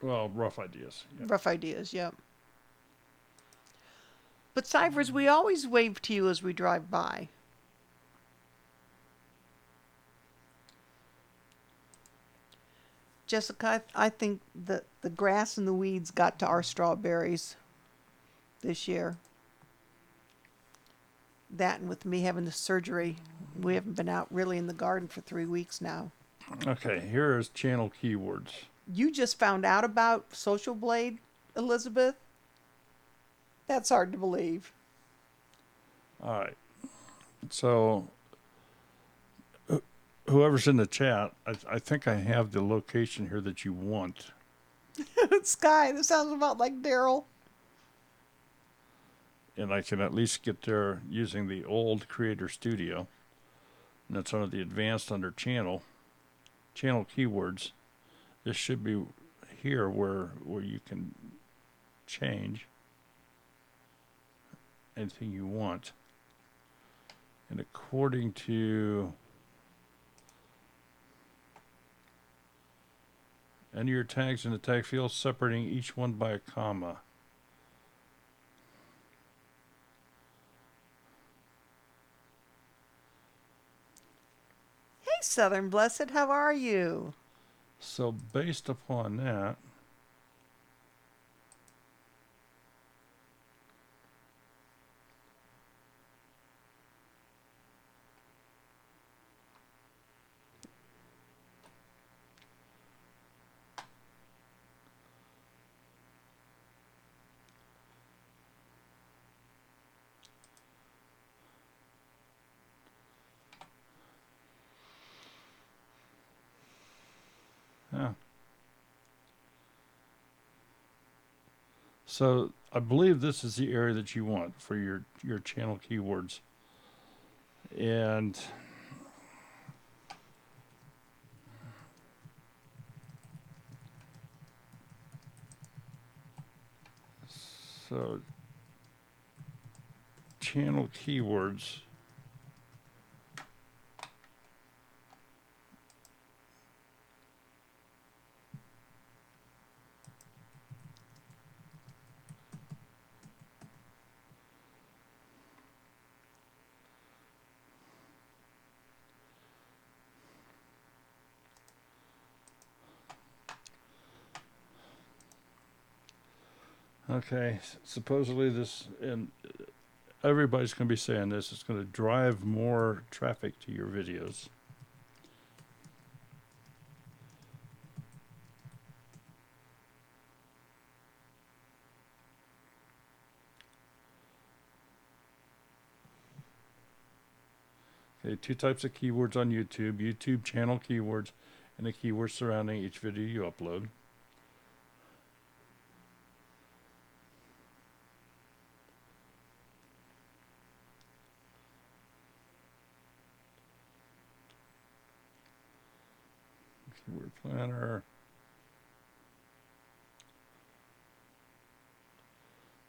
Well, rough ideas. Yeah. Rough ideas, yep. But Cyphers, we always wave to you as we drive by. Jessica, I think that The grass and the weeds got to our strawberries this year. That and with me having the surgery, we haven't been out really in the garden for 3 weeks now. Okay, here is channel keywords. You just found out about Social Blade, Elizabeth? That's hard to believe. All right. So, whoever's in the chat, I think I have the location here that you want. Sky, this sounds about like Daryl. And I can at least get there using the old Creator Studio. And that's under the advanced under channel keywords. This should be here where you can change anything you want. And according to enter your tags in the tag field, separating each one by a comma. Hey, Southern Blessed, how are you? So based upon that, yeah. So I believe this is the area that you want for your channel keywords. And so channel keywords. Okay, supposedly this, and everybody's going to be saying this, it's going to drive more traffic to your videos. Okay, 2 types of keywords on YouTube. YouTube channel keywords and the keywords surrounding each video you upload. Keyword planner.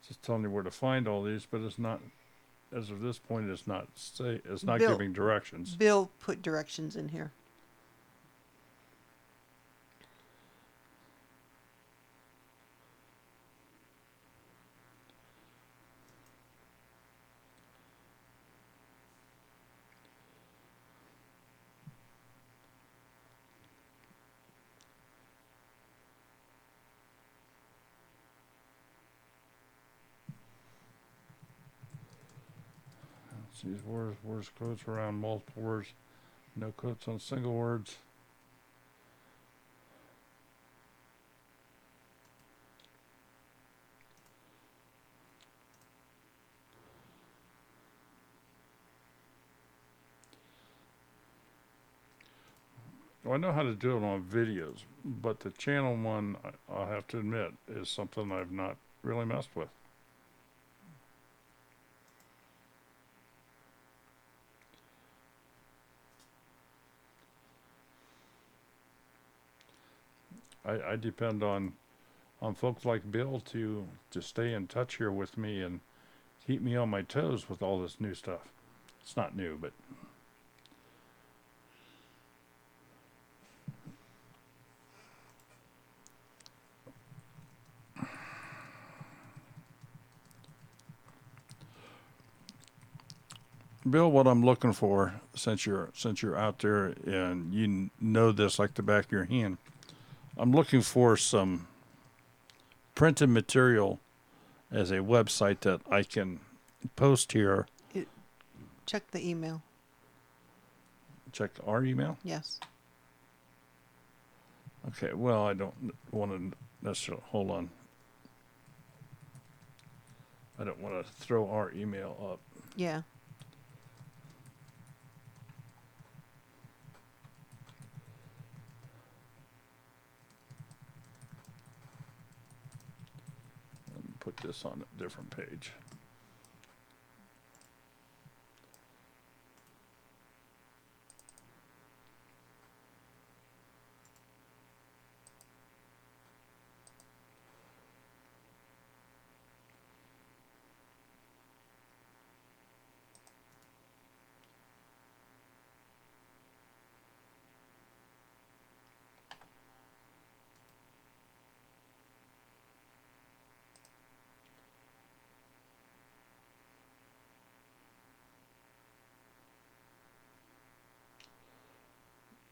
Just telling you where to find all these, but it's not, as of this point, it's not Bill. giving directions. Bill put directions in here. These words quotes around multiple words, no quotes on single words. Well, I know how to do it on videos, but the channel one, I'll have to admit, is something I've not really messed with. I depend on folks like Bill to stay in touch here with me and keep me on my toes with all this new stuff. It's not new, but Bill, what I'm looking for, since you're out there and you know this like the back of your hand, I'm looking for some printed material as a website that I can post here. Check the email. Check our email. Yes. Okay, well, I don't want to necessarily, hold on. I don't want to throw our email up. Yeah. Let me put this on a different page.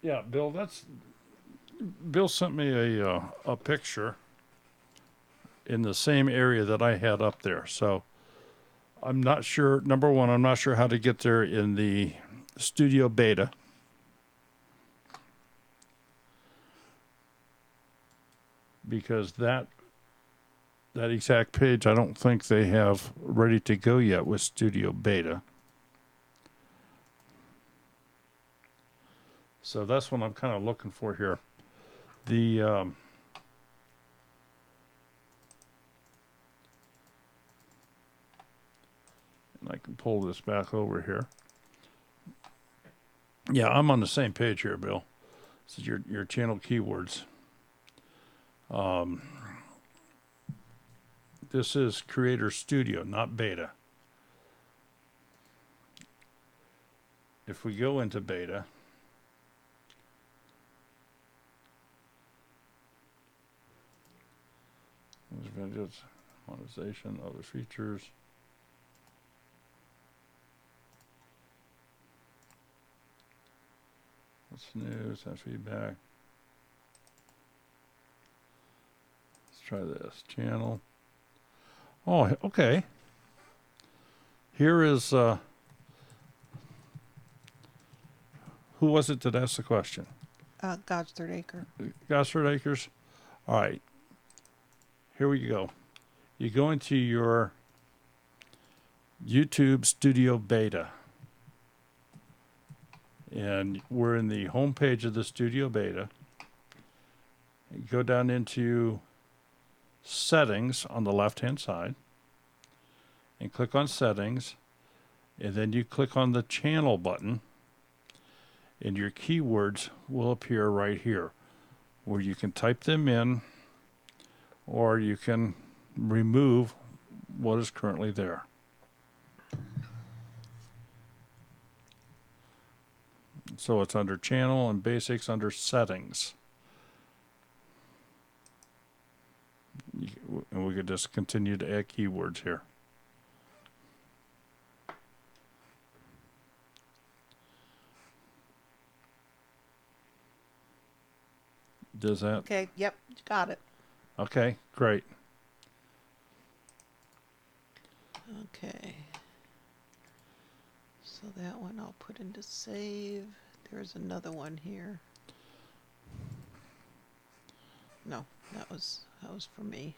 Yeah, Bill, Bill sent me a picture in the same area that I had up there. So I'm not sure, number one, I'm not sure how to get there in the studio beta. Because that exact page, I don't think they have ready to go yet with studio beta. So that's what I'm kind of looking for here. And I can pull this back over here. Yeah, I'm on the same page here, Bill. This is your channel keywords. This is Creator Studio, not beta. If we go into beta, there's videos, monetization, other features. What's new? Send feedback. Let's try this channel. Oh, okay. Here is who was it that asked the question? God's Third Acre. Gosford Acres. All right. Here we go. You go into your YouTube Studio Beta. And we're in the home page of the Studio Beta. You go down into Settings on the left-hand side. And click on Settings. And then you click on the Channel button. And your keywords will appear right here, where you can type them in, or you can remove what is currently there. So it's under Channel and Basics under Settings. And we could just continue to add keywords here. Does that? Okay. Yep. Got it. Okay, great. Okay. So that one I'll put into save. There's another one here. No, that was for me.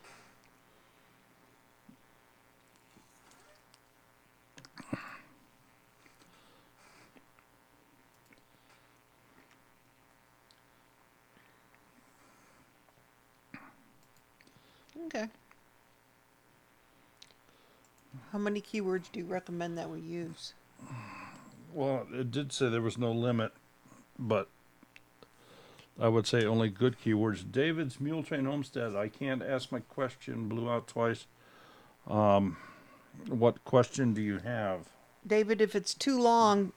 Okay. How many keywords do you recommend that we use? Well, it did say there was no limit, but I would say only good keywords. David's Mule Train Homestead. I can't ask my question. Blew out twice. What question do you have? David, if it's too long,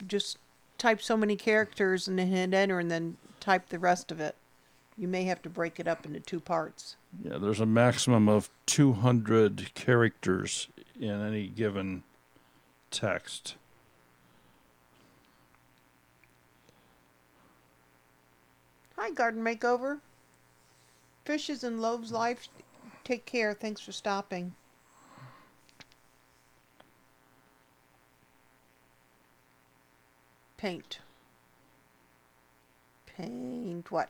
just type so many characters and then hit enter and then type the rest of it. You may have to break it up into two parts. Yeah, there's a maximum of 200 characters in any given text. Hi, Garden Makeover. Fishes and Loaves Take care. Thanks for stopping. Paint. Paint what?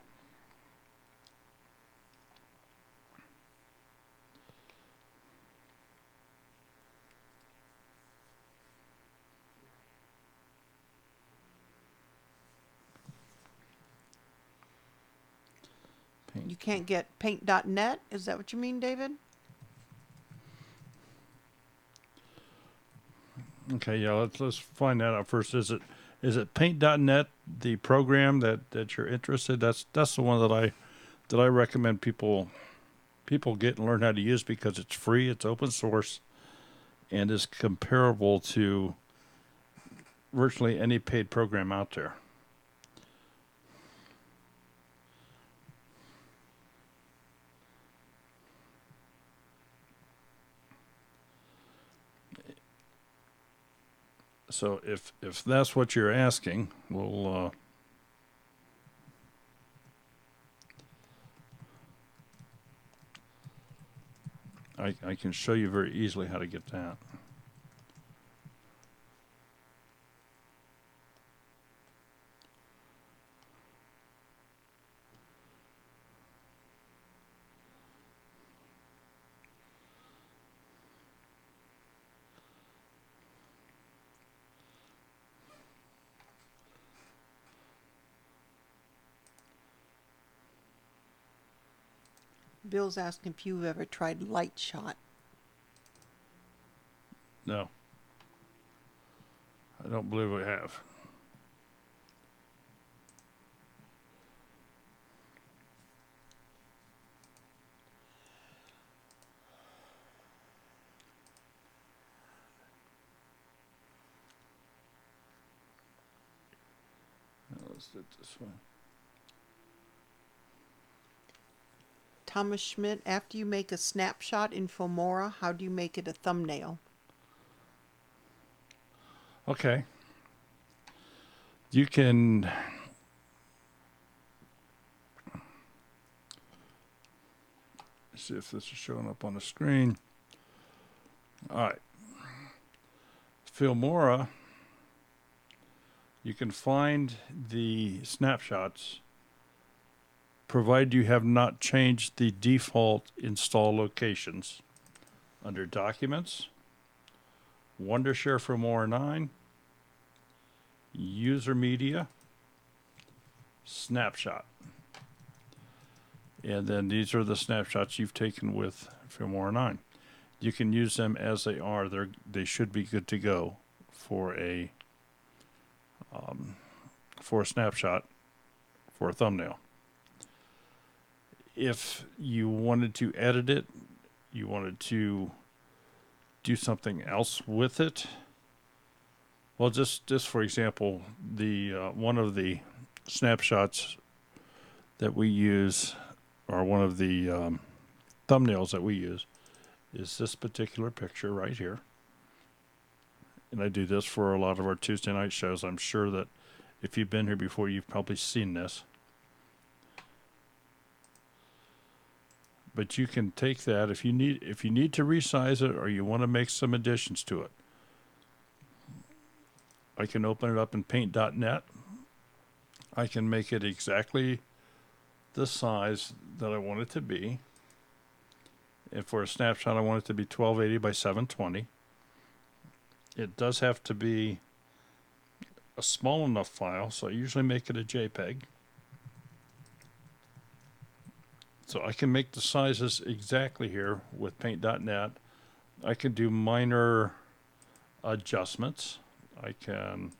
Paint. You can't get paint.net? Is that what you mean, David? Okay, yeah, let's find that out first. Is it paint.net, the program that you're interested? That's the one that I recommend people get and learn how to use because it's free, it's open source, and is comparable to virtually any paid program out there. So if that's what you're asking, we'll I can show you very easily how to get that. Bill's asking if you've ever tried Light Shot. No, I don't believe we have. Let's do it this way. Thomas Schmidt, after you make a snapshot in Filmora, how do you make it a thumbnail? Okay. You can see if this is showing up on the screen. All right. Filmora, you can find the snapshots provided you have not changed the default install locations under Documents, Wondershare Filmora 9, User Media, Snapshot. And then these are the snapshots you've taken with Filmora 9. You can use them as they are. They should be good to go for a snapshot, for a thumbnail. If you wanted to edit it, you wanted to do something else with it, well, just for example, the one of the snapshots that we use, or one of the thumbnails that we use, is this particular picture right here. And I do this for a lot of our Tuesday night shows. I'm sure that if you've been here before, you've probably seen this. But you can take that if you need to resize it or you want to make some additions to it. I can open it up in paint.net. I can make it exactly the size that I want it to be. And for a snapshot, I want it to be 1280 by 720. It does have to be a small enough file, so I usually make it a JPEG. So I can make the sizes exactly here with paint.net. I can do minor adjustments. I can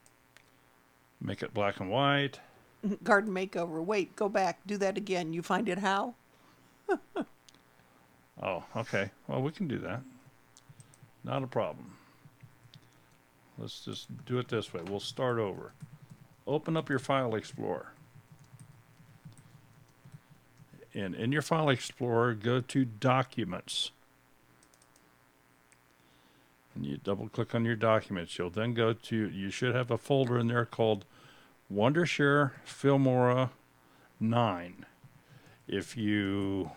make it black and white. Garden makeover. Wait, go back. Do that again. You find it how? Oh, okay. Well, we can do that. Not a problem. Let's just do it this way. We'll start over. Open up your File Explorer. And in your File Explorer, go to Documents. And you double click on your documents. You'll then go to, you should have a folder in there called Wondershare Filmora 9. If you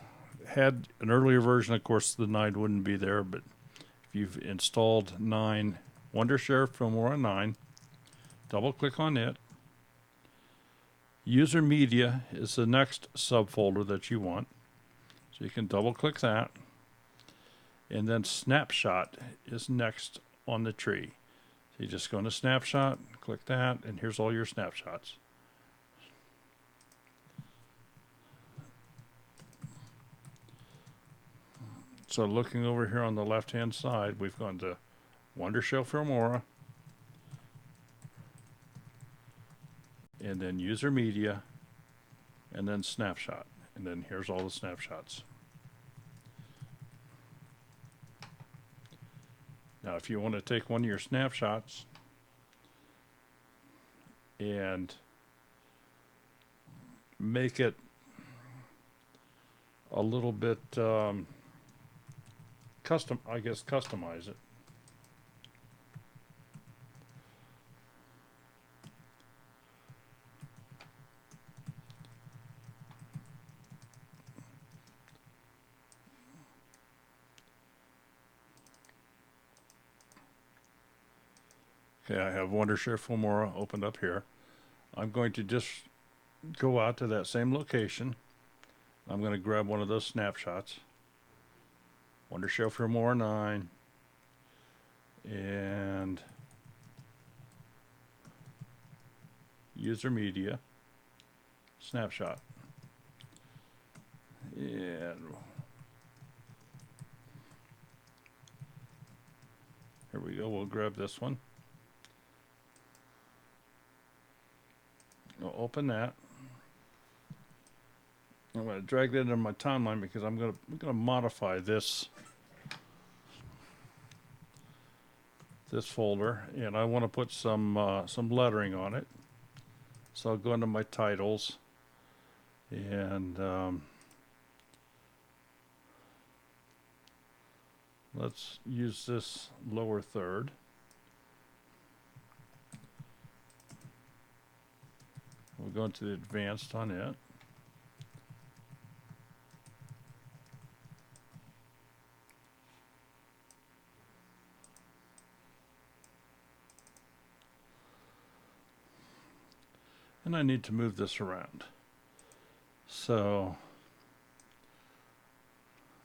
had an earlier version, of course, the 9 wouldn't be there, but if you've installed 9, Wondershare Filmora 9, double click on it. User Media is the next subfolder that you want. So you can double click that. And then Snapshot is next on the tree. So you just go into Snapshot, click that, and here's all your snapshots. So looking over here on the left-hand side, we've gone to Wondershare Filmora, and then User Media, and then Snapshot. And then here's all the snapshots. Now, if you want to take one of your snapshots and make it a little bit custom, I guess, customize it. Okay, I have Wondershare Filmora opened up here. I'm going to just go out to that same location. I'm going to grab one of those snapshots. Wondershare Filmora 9. And User Media. Snapshot. And here we go. We'll grab this one. I'll open that. I'm going to drag that into my timeline because I'm going to modify this folder, and I want to put some lettering on it. So I'll go into my titles, and let's use this lower third. We'll go into the advanced on it. And I need to move this around. So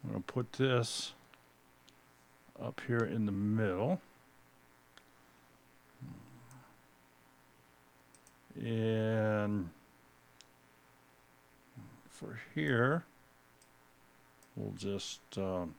I'm going to put this up here in the middle. And for here, we'll just, well,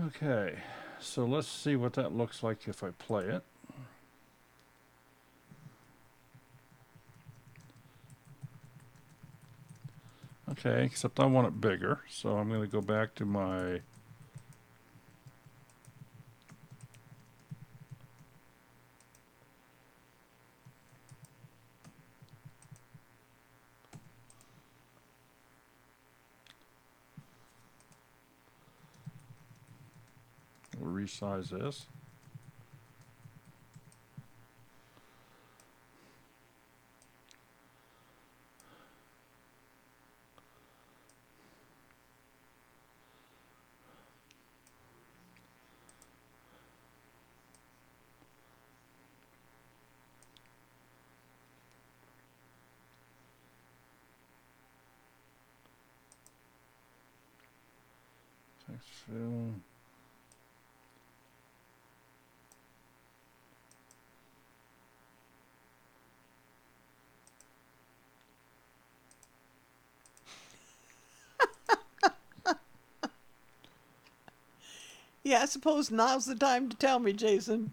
okay, so let's see what that looks like if I play it. Okay, except I want it bigger, so I'm going to go back to my we'll resize this. Text fill. Yeah, I suppose now's the time to tell me, Jason.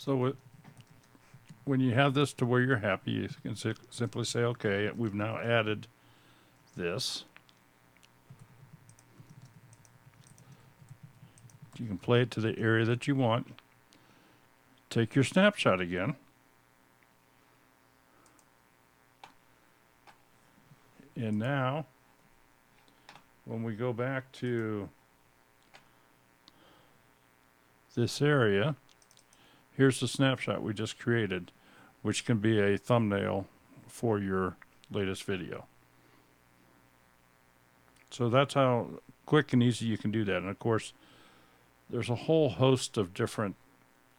So when you have this to where you're happy, you can simply say, okay, we've now added this. You can play it to the area that you want. Take your snapshot again. And now, when we go back to this area, here's the snapshot we just created, which can be a thumbnail for your latest video. So that's how quick and easy you can do that. And of course, there's a whole host of different,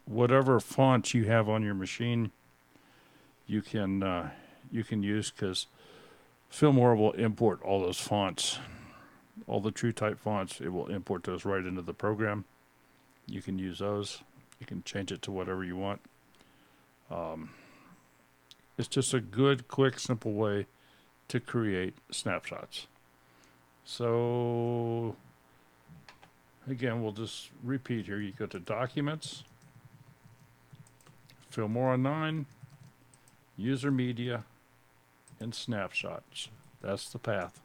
whatever fonts you have on your machine, you can use, because Filmora will import all those fonts, all the true type fonts. It will import those right into the program. You can use those. You can change it to whatever you want. It's just a good, quick, simple way to create snapshots. So again, we'll just repeat here. You go to Documents, Filmora 9, User Media, and Snapshots. That's the path.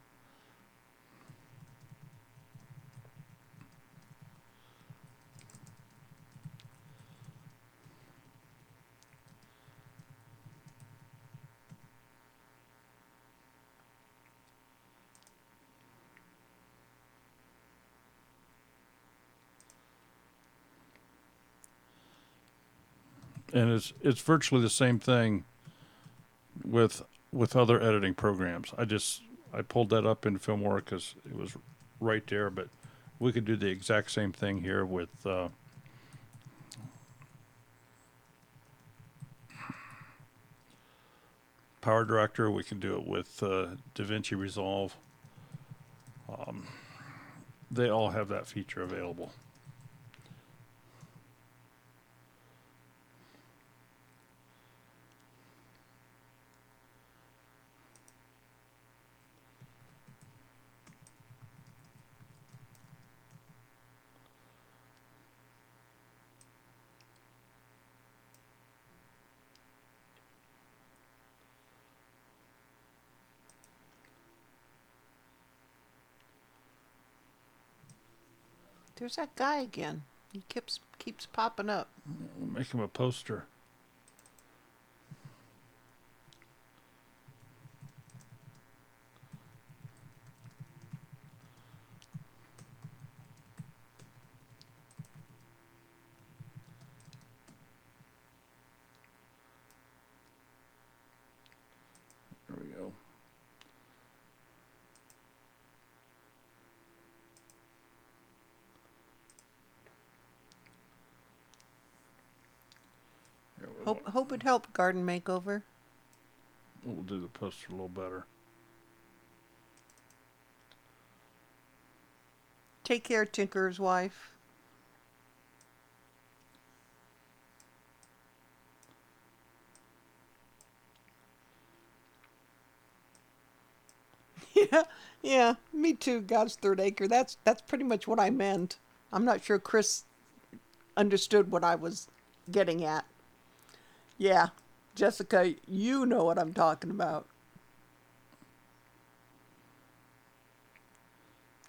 And it's virtually the same thing with other editing programs. I pulled that up in Filmora because it was right there, but we could do the exact same thing here with Power Director. We can do it with DaVinci Resolve. They all have that feature available. There's that guy again. He keeps popping up. We'll make him a poster. There we go. Hope it helped, Garden Makeover. We'll do the poster a little better. Take care, Tinker's wife. Yeah, me too, God's third acre. That's pretty much what I meant. I'm not sure Chris understood what I was getting at. Yeah, Jessica, you know what I'm talking about.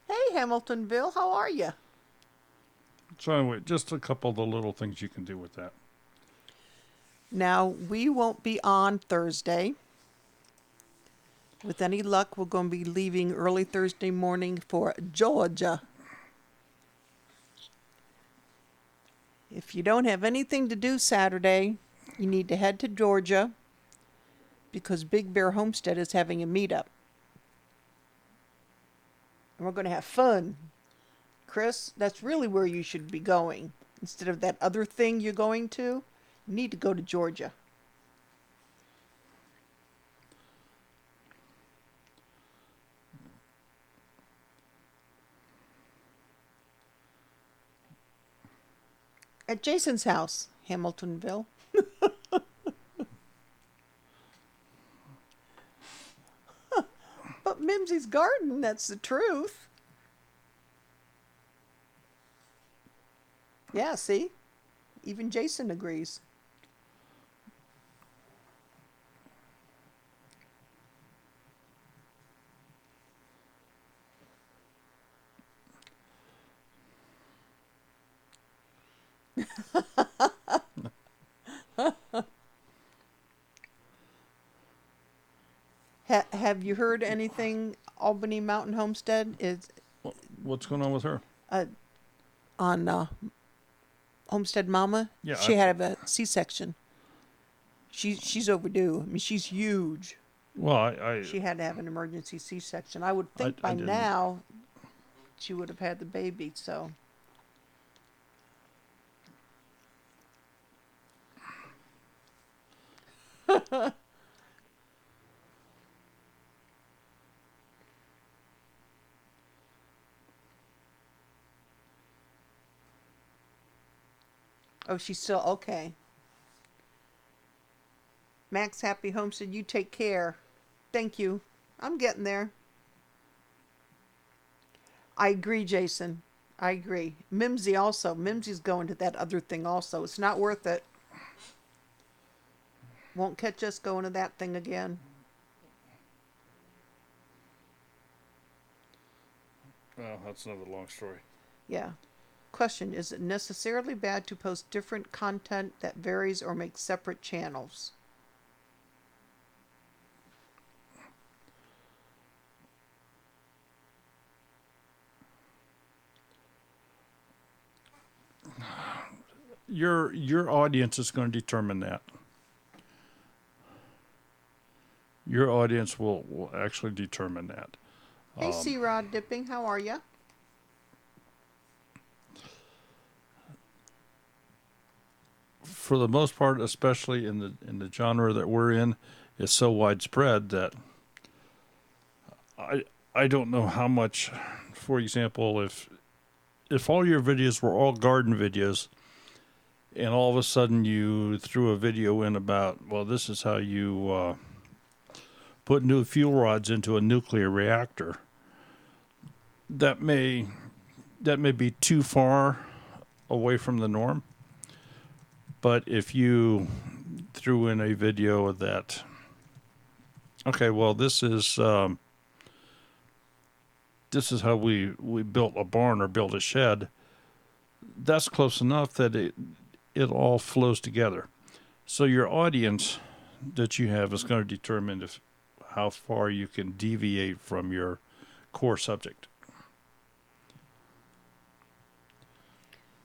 Hey, Hamiltonville, how are you? So anyway, just a couple of the little things you can do with that. Now, we won't be on Thursday. With any luck, we're going to be leaving early Thursday morning for Georgia. If you don't have anything to do Saturday, you need to head to Georgia because Big Bear Homestead is having a meetup. And we're going to have fun. Chris, that's really where you should be going. Instead of that other thing you're going to, you need to go to Georgia. At Jason's house, Hamiltonville. But Mimsy's garden, that's the truth. Yeah, see? Even Jason agrees. Have you heard anything? Albany Mountain Homestead is What's going on with her? on Homestead Mama. Yeah, She had a C-section. She's overdue. I mean, she's huge. Well, She had to have an emergency C-section. I would think I by didn't. now she would have had the baby. So oh, she's still okay. Max Happy Homestead, you take care. Thank you. I'm getting there. I agree, Jason. I agree. Mimsy also. Mimsy's going to that other thing also. It's not worth it. Won't catch us going to that thing again. Well, that's another long story. Yeah. Question, is it necessarily bad to post different content that varies or make separate channels? Your audience is going to determine that. Your audience will actually determine that. Hey, C Rod Dipping, how are ya? For the most part, especially in the genre that we're in, is so widespread that I don't know how much. For example, if all your videos were all garden videos, and all of a sudden you threw a video in about, well, this is how you put new fuel rods into a nuclear reactor, that may be too far away from the norm. But if you threw in a video that, okay, well, this is how we built a barn or built a shed, that's close enough that it all flows together. So your audience that you have is going to determine how far you can deviate from your core subject.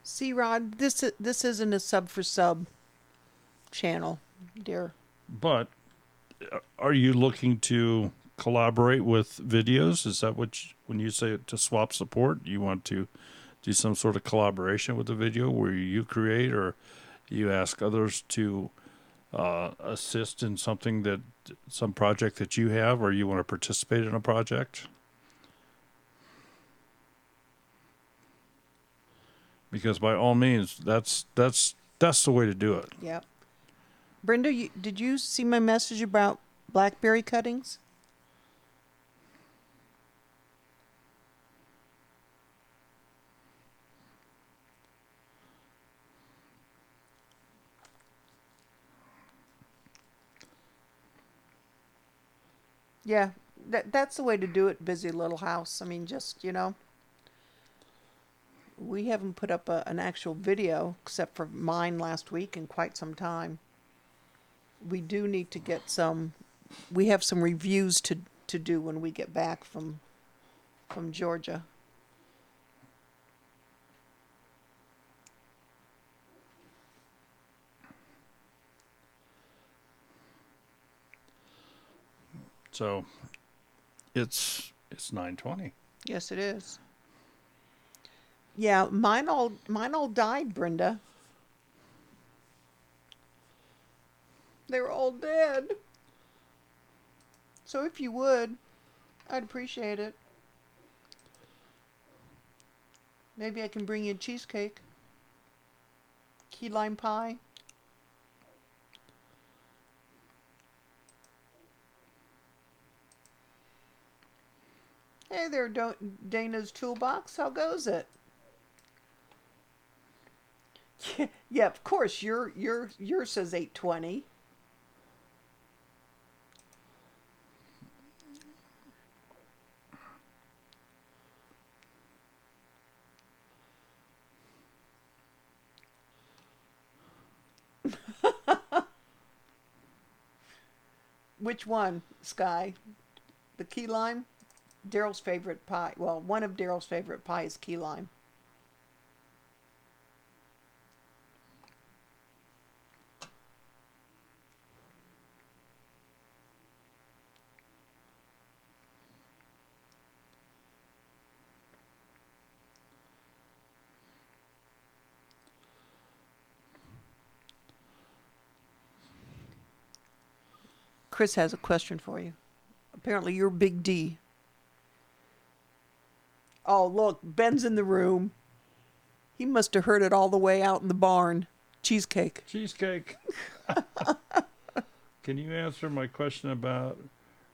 C Rod, this isn't a sub for sub channel, dear. But are you looking to collaborate with videos? Is that when you say to swap support, you want to do some sort of collaboration with the video where you create, or you ask others to assist in some project that you have, or you want to participate in a project? Because by all means, that's the way to do it. Yep. Brenda, did you see my message about blackberry cuttings? Yeah, that's the way to do it, busy little house. I mean, just, we haven't put up an actual video, except for mine last week, in quite some time. We do need to get we have some reviews to do when we get back from Georgia. So it's 9:20. Yes, it is. Yeah, mine all died, Brenda. They were all dead. So if you would, I'd appreciate it. Maybe I can bring you a cheesecake. Key lime pie. Hey there, Dana's Toolbox. How goes it? Yeah, of course. Yours says 8:20. Which one, Sky? The key lime, Daryl's favorite pie. Well, one of Daryl's favorite pie is key lime. Chris has a question for you. Apparently, you're Big D. Oh, look, Ben's in the room. He must have heard it all the way out in the barn. Cheesecake. Cheesecake. Can you answer my question about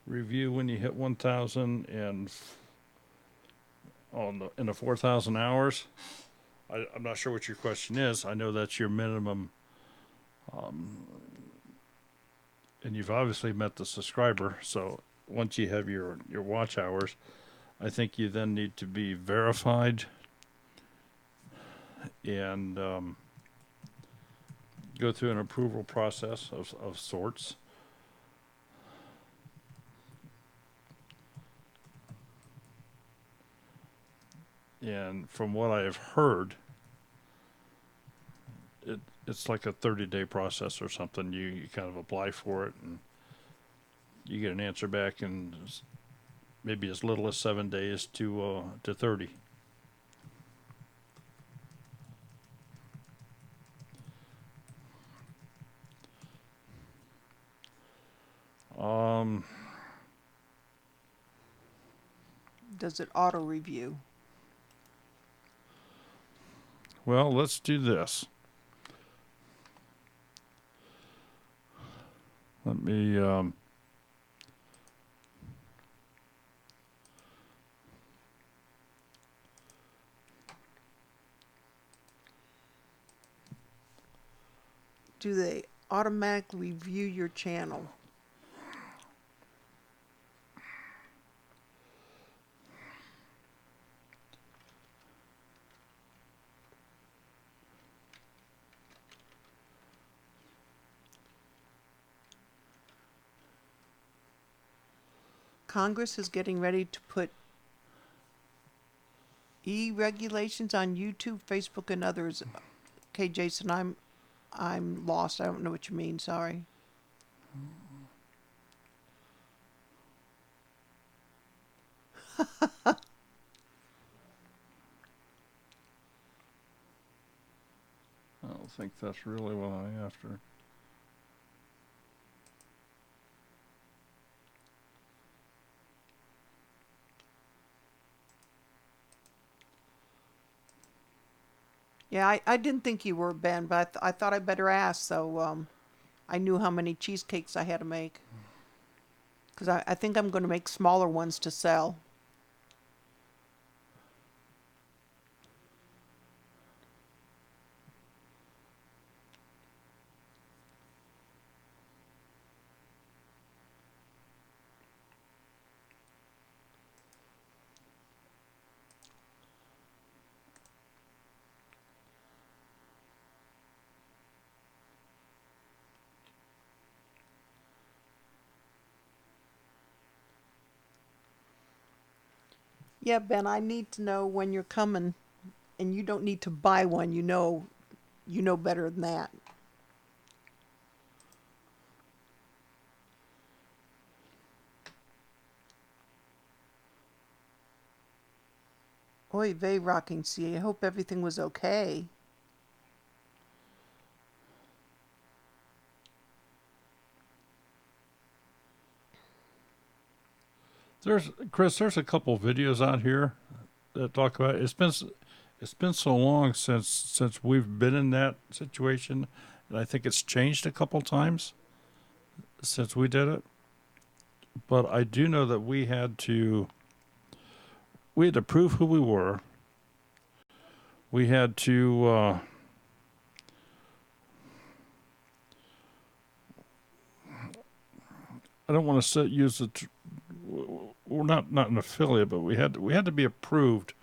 review when you hit 1,000 and in the 4,000 hours? I'm not sure what your question is. I know that's your minimum, and you've obviously met the subscriber. So once you have your watch hours, I think you then need to be verified and go through an approval process of sorts. And from what I have heard, it's like a 30-day process or something. You kind of apply for it, and you get an answer back in maybe as little as 7 days to 30. Does it auto review? Well, let's do this. Let me Do they automatically review your channel? Congress is getting ready to put regulations on YouTube, Facebook, and others. Okay, Jason, I'm lost. I don't know what you mean. Sorry. I don't think that's really what I'm after. Yeah, I didn't think you were, Ben, but I thought I'd better ask, so I knew how many cheesecakes I had to make. Because I think I'm going to make smaller ones to sell. Yeah, Ben, I need to know when you're coming, and you don't need to buy one. You know better than that. Oy vey, Rocking Sea. I hope everything was okay. There's a couple videos out here that talk about it. It's been so long since we've been in that situation, and I think it's changed a couple times since we did it. But I do know that we had to prove who we were. We had to I don't want to use the we're not an affiliate, but we had to be approved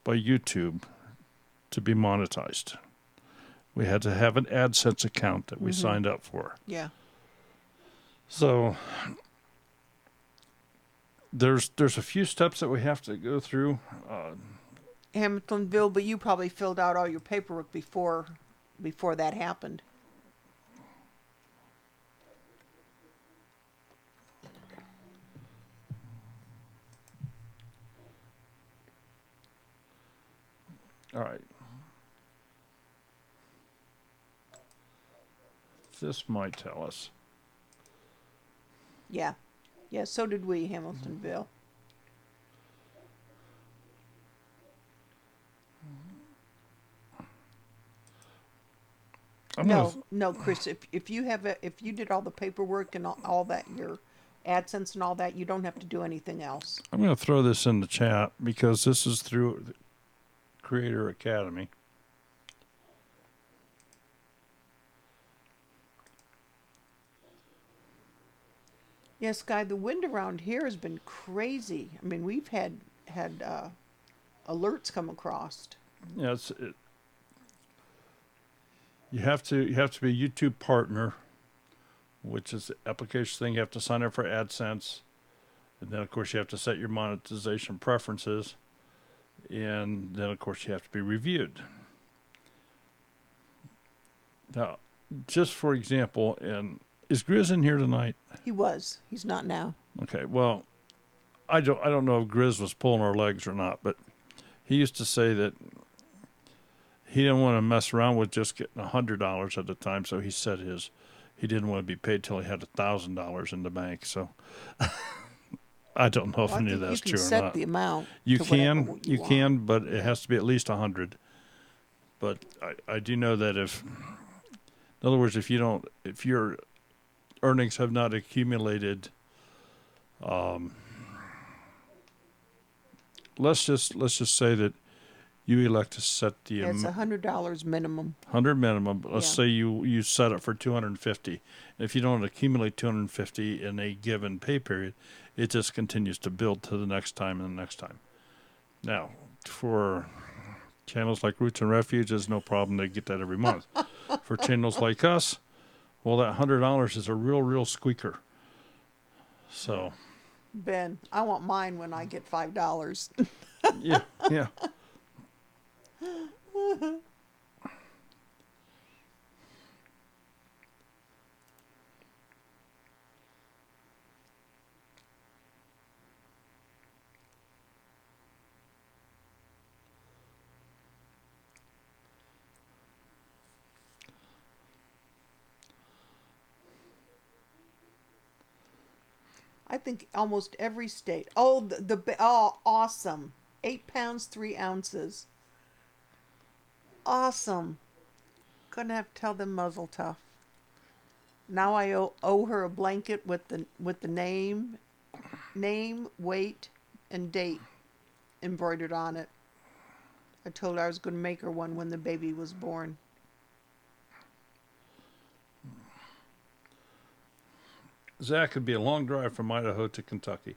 by YouTube to be monetized. We had to have an AdSense account that we signed up for. Yeah. So there's a few steps that we have to go through. Hamiltonville, but you probably filled out all your paperwork before that happened. All right. This might tell us. Yeah. Yeah, so did we, Hamiltonville. No, Chris. If you did all the paperwork and all that, your AdSense and all that, you don't have to do anything else. I'm going to throw this in the chat because this is through the Creator Academy. Yes, Guy. The wind around here has been crazy. I mean, we've had alerts come across. Yeah, you have to be a YouTube partner, which is the application thing. You have to sign up for AdSense, and then of course you have to set your monetization preferences, and then of course you have to be reviewed. Now, just for example, and is Grizz in here tonight? He was. He's not now. Okay, well, I don't know if Grizz was pulling our legs or not, but he used to say that he didn't want to mess around with just getting $100 at a time, so he set he didn't want to be paid till he had $1,000 in the bank. So I don't know if any of that's true or not. You can set the amount. You can, but it has to be at least 100. But I do know that in other words, if your earnings have not accumulated, let's just say that you elect to set the it's $100 minimum. 100 minimum. Let's say you set it for 250. If you don't accumulate 250 in a given pay period, it just continues to build to the next time and the next time. Now, for channels like Roots and Refuge, there's no problem. They get that every month. For channels like us, well, that $100 is a real squeaker. So, Ben, I want mine when I get $5. yeah. I think almost every state. Oh, awesome. 8 pounds, 3 ounces. Awesome. Gonna have to tell them muzzle tough. Now I owe her a blanket with the name, weight, and date embroidered on it. I told her I was going to make her one when the baby was born. Zach, it'd be a long drive from Idaho to Kentucky.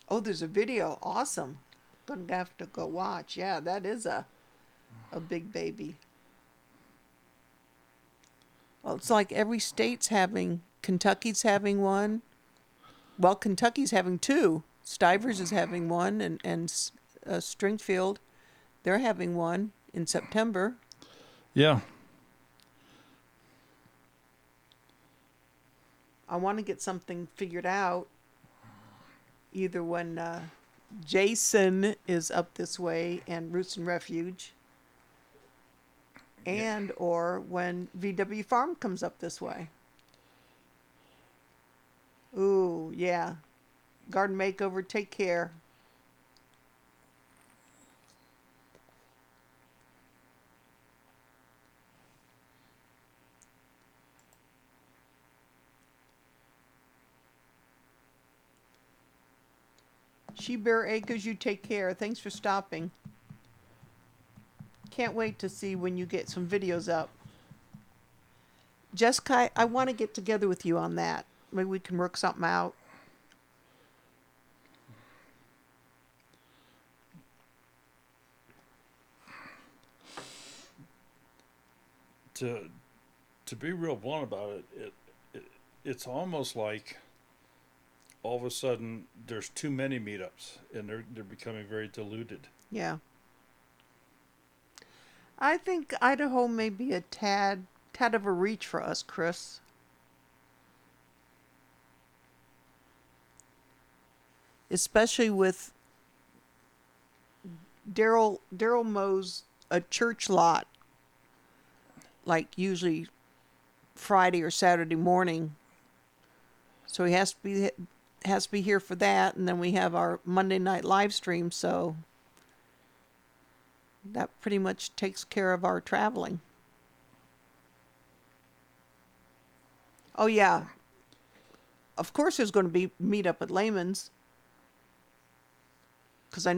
Oh, there's a video. Awesome. Gonna have to go watch. Yeah, that is a big baby. Well, it's like every state's Kentucky's having one. Well, Kentucky's having 2. Stivers is having one, and Stringfield, they're having one in September. Yeah. I want to get something figured out, either when Jason is up this way and Roots and Refuge, and or when VW Farm comes up this way. Ooh, yeah. Garden makeover, take care. She Bear Acres, you take care. Thanks for stopping. Can't wait to see when you get some videos up. Jessica, I want to get together with you on that. Maybe we can work something out. To be real blunt about it, it's almost like all of a sudden there's too many meetups and they're becoming very diluted. Yeah. I think Idaho may be a tad of a reach for us, Chris. Especially with Daryl mows a church lot like usually Friday or Saturday morning. So he has to be here for that, and then we have our Monday night live stream, so that pretty much takes care of our traveling. Oh yeah. Of course there's going to be meetup at Lehman's. Because I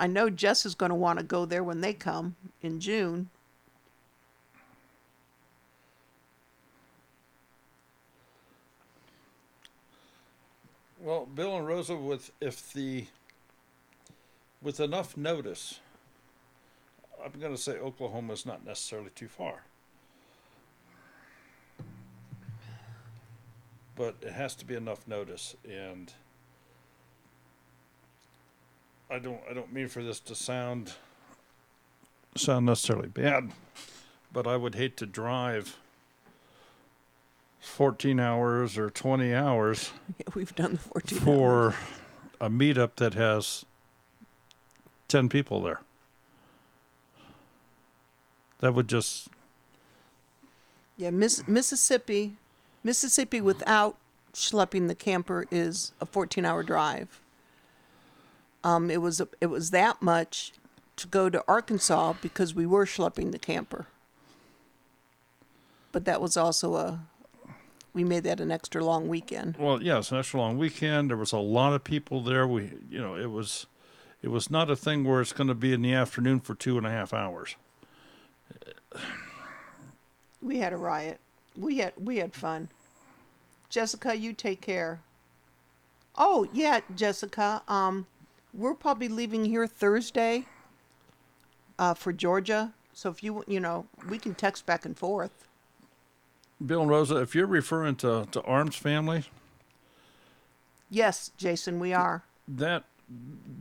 know Jess is going to want to go there when they come in June. Well, Bill and Rosa, with enough notice, I'm going to say Oklahoma's not necessarily too far, but it has to be enough notice, and I don't mean for this to sound necessarily bad, but I would hate to drive 14 hours or 20 hours We've done the 14 for hours. a meetup that has 10 people there. That would just... Yeah, Mississippi without schlepping the camper is a 14-hour drive. It was that much to go to Arkansas because we were schlepping the camper. But that was also we made that an extra long weekend. Well, yeah, it's an extra long weekend. There was a lot of people there. It was not a thing where it's going to be in the afternoon for 2.5 hours. We had a riot. We had fun. Jessica, you take care. Oh yeah, Jessica. We're probably leaving here Thursday. For Georgia. So if you we can text back and forth. Bill and Rosa, if you're referring to Arms Family, Yes, Jason, we are. the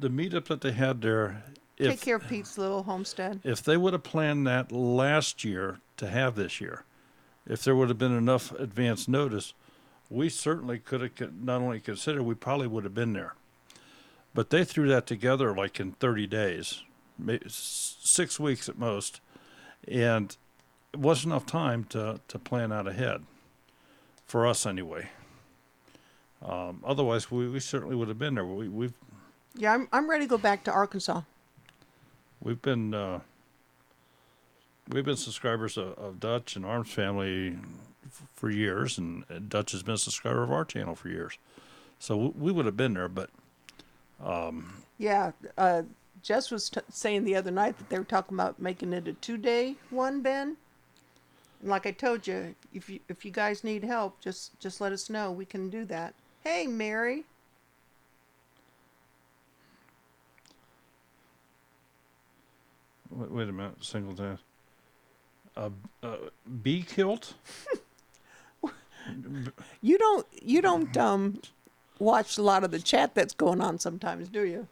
meetup that they had there, Take care of Pete's little homestead. if they would have planned that last year to have this year, if there would have been enough advance notice, we certainly could have not only considered, we probably would have been there. But they threw that together like in 30 days, 6 weeks at most, and it wasn't enough time to plan out ahead, for us anyway. Otherwise, we certainly would have been there. Yeah, I'm ready to go back to Arkansas. We've been subscribers of Dutch and Arms Family for years, and Dutch has been a subscriber of our channel for years. So we would have been there, but Yeah, Jess was saying the other night that they were talking about making it a 2-day one, Ben. And like I told you, if you guys need help, just let us know. We can do that. Hey, Mary. wait a minute, single task. Bee kilt? You don't watch a lot of the chat that's going on sometimes, do you?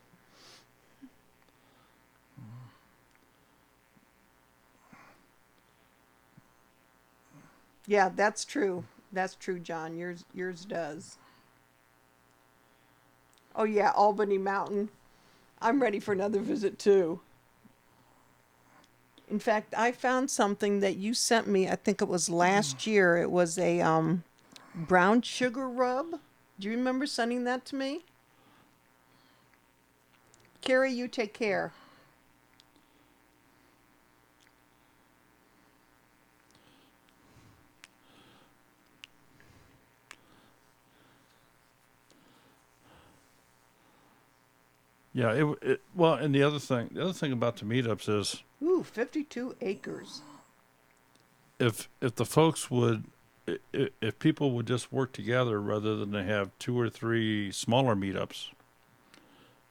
Yeah, that's true. That's true, John. Yours does. Oh yeah, Albany Mountain. I'm ready for another visit too. In fact, I found something that you sent me. I think it was last year. It was a brown sugar rub. Do you remember sending that to me? Carrie, you take care. Yeah, well, and the other thing about the meetups is, Ooh, 52 acres. if the folks would, if people would just work together rather than to have 2 or 3 smaller meetups,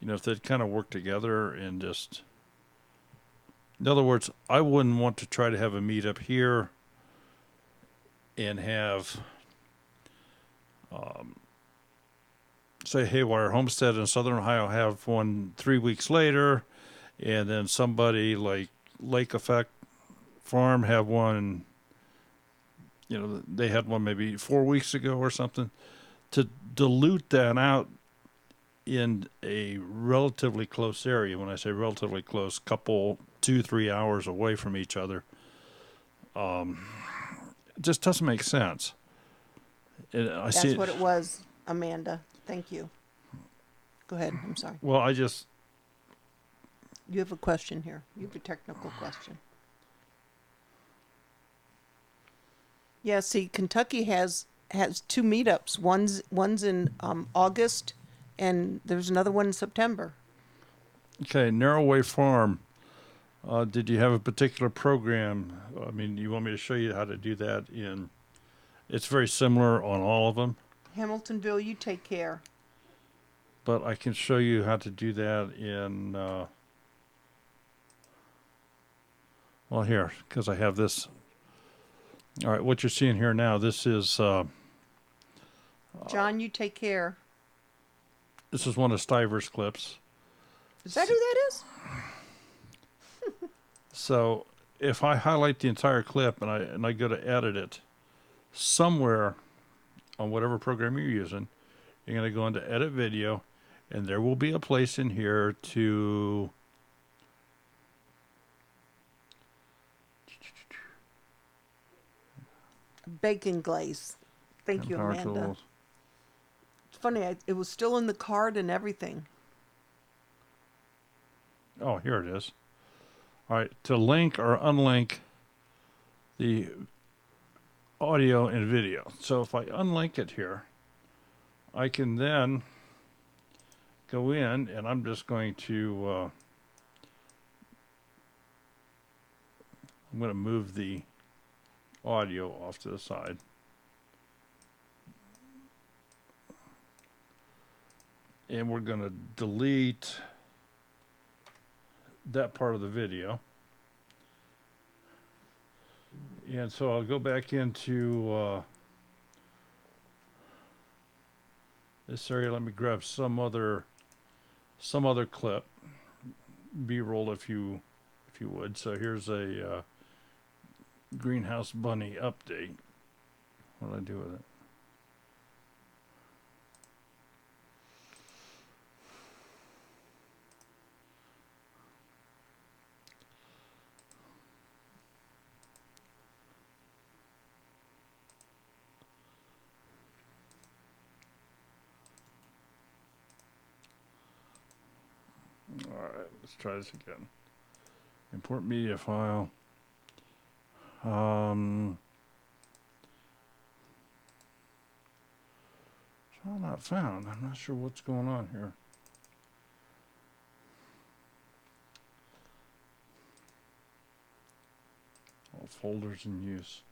if they'd kind of work together and just, in other words, I wouldn't want to try to have a meetup here and have say Haywire Homestead in Southern Ohio have one 3 weeks later, and then somebody like Lake Effect Farm have one. They had one maybe 4 weeks ago or something. To dilute that out in a relatively close area, when I say relatively close, couple 2-3 hours away from each other, it just doesn't make sense. That's what it was, Amanda. Thank you. Go ahead. I'm sorry. Well, You have a question here. You have a technical question. Yeah, see, Kentucky has 2 meetups. One's in August, and there's another one in September. Okay, Narrowway Farm. Did you have a particular program? I mean, you want me to show you how to do that it's very similar on all of them, Hamiltonville, you take care. but I can show you how to do that in, well, here, because I have this. All right, what you're seeing here now, this is John, you take care. this is one of Stiver's clips. Is that who that is? So if I highlight the entire clip and I go to edit it, somewhere on whatever program you're using, you're going to go into edit video, and there will be a place in here to Bacon glaze. Thank you, Power Amanda. Tools. It's funny, it was still in the card and everything. Oh, here it is. All right, to link or unlink the audio and video. So if I unlink it here, I can then go in, and I'm just going to I'm going to move the audio off to the side. And we're going to delete that part of the video. And so I'll go back into this area. Let me grab some other clip, B-roll if you would. So here's a greenhouse bunny update. What do I do with it? All right, let's try this again. Import media file. File not found. I'm not sure what's going on here. All folders in use.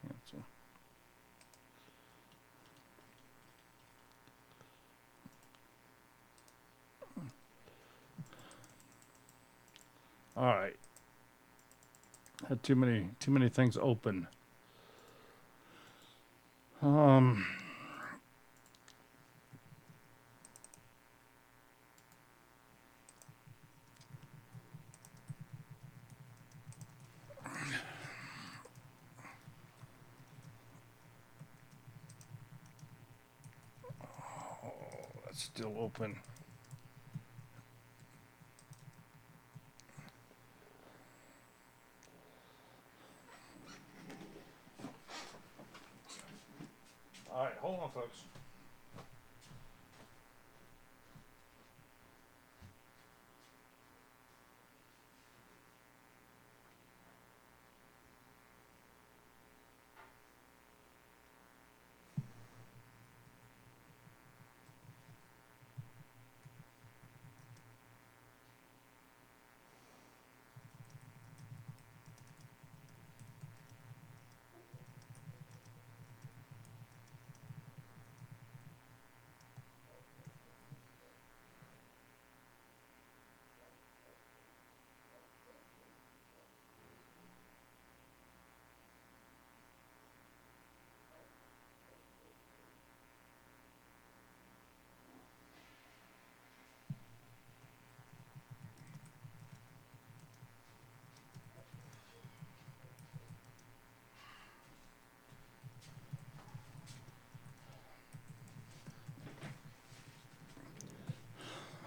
Cancel. All right. Had too many things open. That's still open. All right, hold on, folks.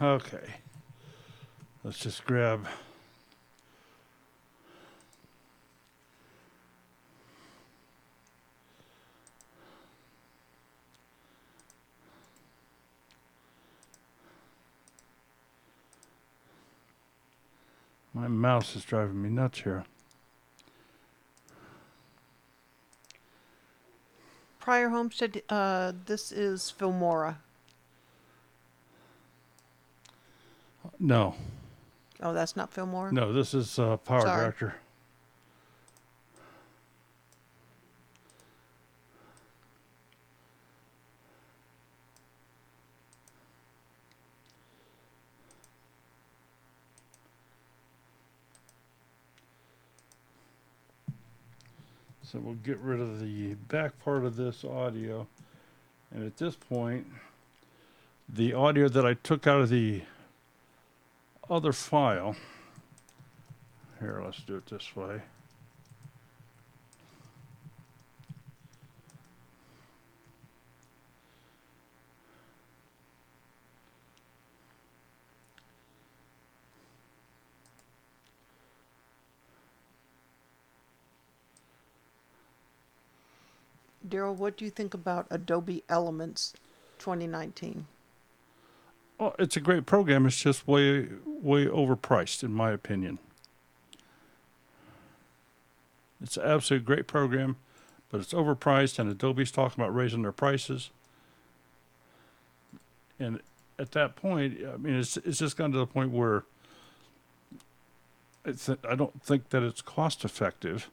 Okay. Let's just grab. My mouse is driving me nuts here. Prior Homestead, this is Filmora. No. Oh, that's not Filmora? No, this is Power Sorry. Director. So we'll get rid of the back part of this audio. And at this point, the audio that I took out of the other file, here, let's do it this way. Daryl, what do you think about Adobe Elements 2019? Oh, it's a great program. It's just way overpriced, in my opinion. It's an absolute great program, but it's overpriced, and Adobe's talking about raising their prices. And at that point, I mean, it's just gotten to the point where I don't think that it's cost effective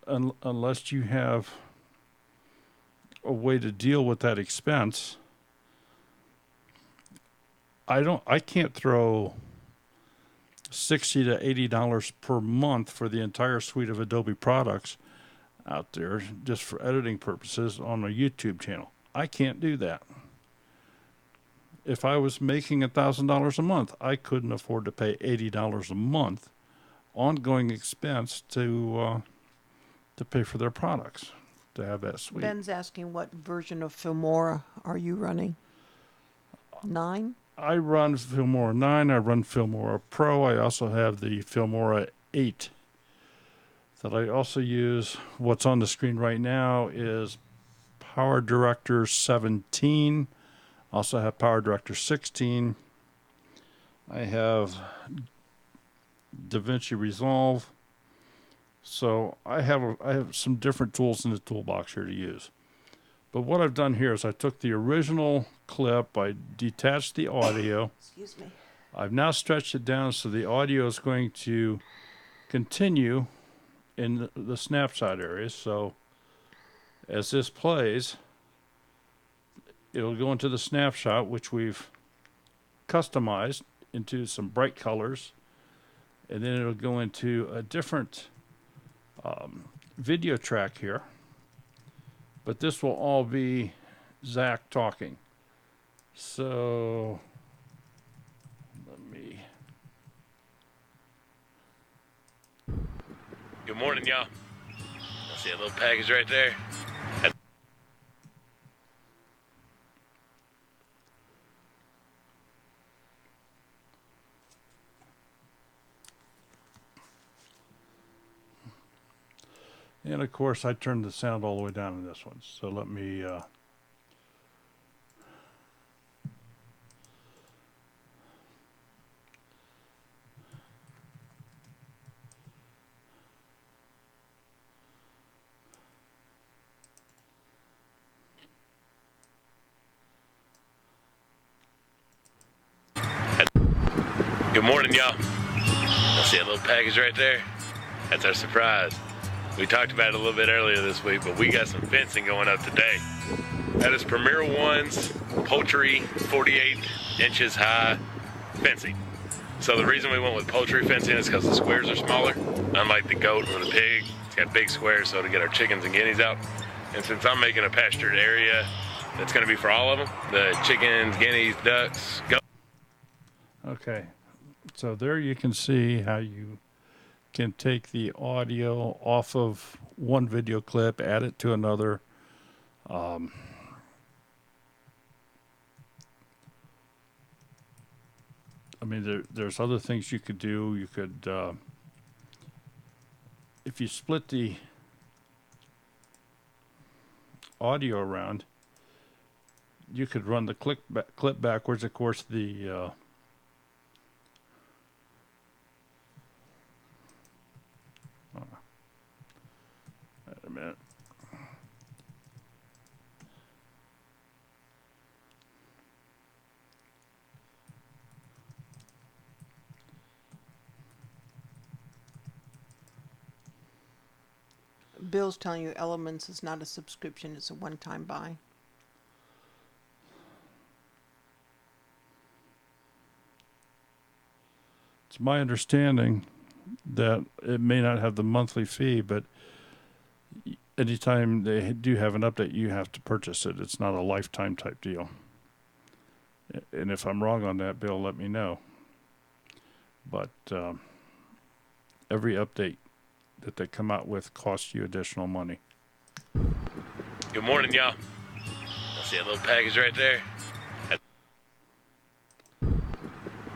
unless you have a way to deal with that expense. I can't throw $60 to $80 per month for the entire suite of Adobe products out there just for editing purposes on a YouTube channel. I can't do that. If I was making $1,000 a month, I couldn't afford to pay $80 a month ongoing expense to pay for their products, to have that suite. Ben's asking what version of Filmora are you running? 9? I run Filmora 9. I run Filmora Pro. I also have the Filmora 8 that I also use. What's on the screen right now is Power Director 17. Also have Power Director 16. I have DaVinci Resolve. So I have some different tools in the toolbox here to use. But what I've done here is I took the original clip, I detached the audio. Excuse me. I've now stretched it down so the audio is going to continue in the snapshot area. So as this plays, it'll go into the snapshot, which we've customized into some bright colors. And then it'll go into a different video track here. But this will all be Zach talking. So let me. Good morning, y'all. See a little package right there? And of course, I turned the sound all the way down in this one. So let me. Good morning, y'all. See a little package right there? That's our surprise. We talked about it a little bit earlier this week, but we got some fencing going up today. That is Premier One's poultry 48 inches high fencing. So the reason we went with poultry fencing is because the squares are smaller. Unlike the goat or the pig, it's got big squares so to get our chickens and guineas out. And since I'm making a pastured area that's going to be for all of them, the chickens, guineas, ducks, goats. Okay. So there you can see how you can take the audio off of one video clip, add it to another. I mean, there's other things you could do. You could, if you split the audio around, you could run the clip backwards. Of course, the wait a minute. Bill's telling you Elements is not a subscription, it's a one-time buy. It's my understanding that it may not have the monthly fee, but anytime they do have an update, you have to purchase it. It's not a lifetime type deal. And if I'm wrong on that, Bill, let me know. But every update that they come out with costs you additional money. Good morning, y'all. I see a little package right there.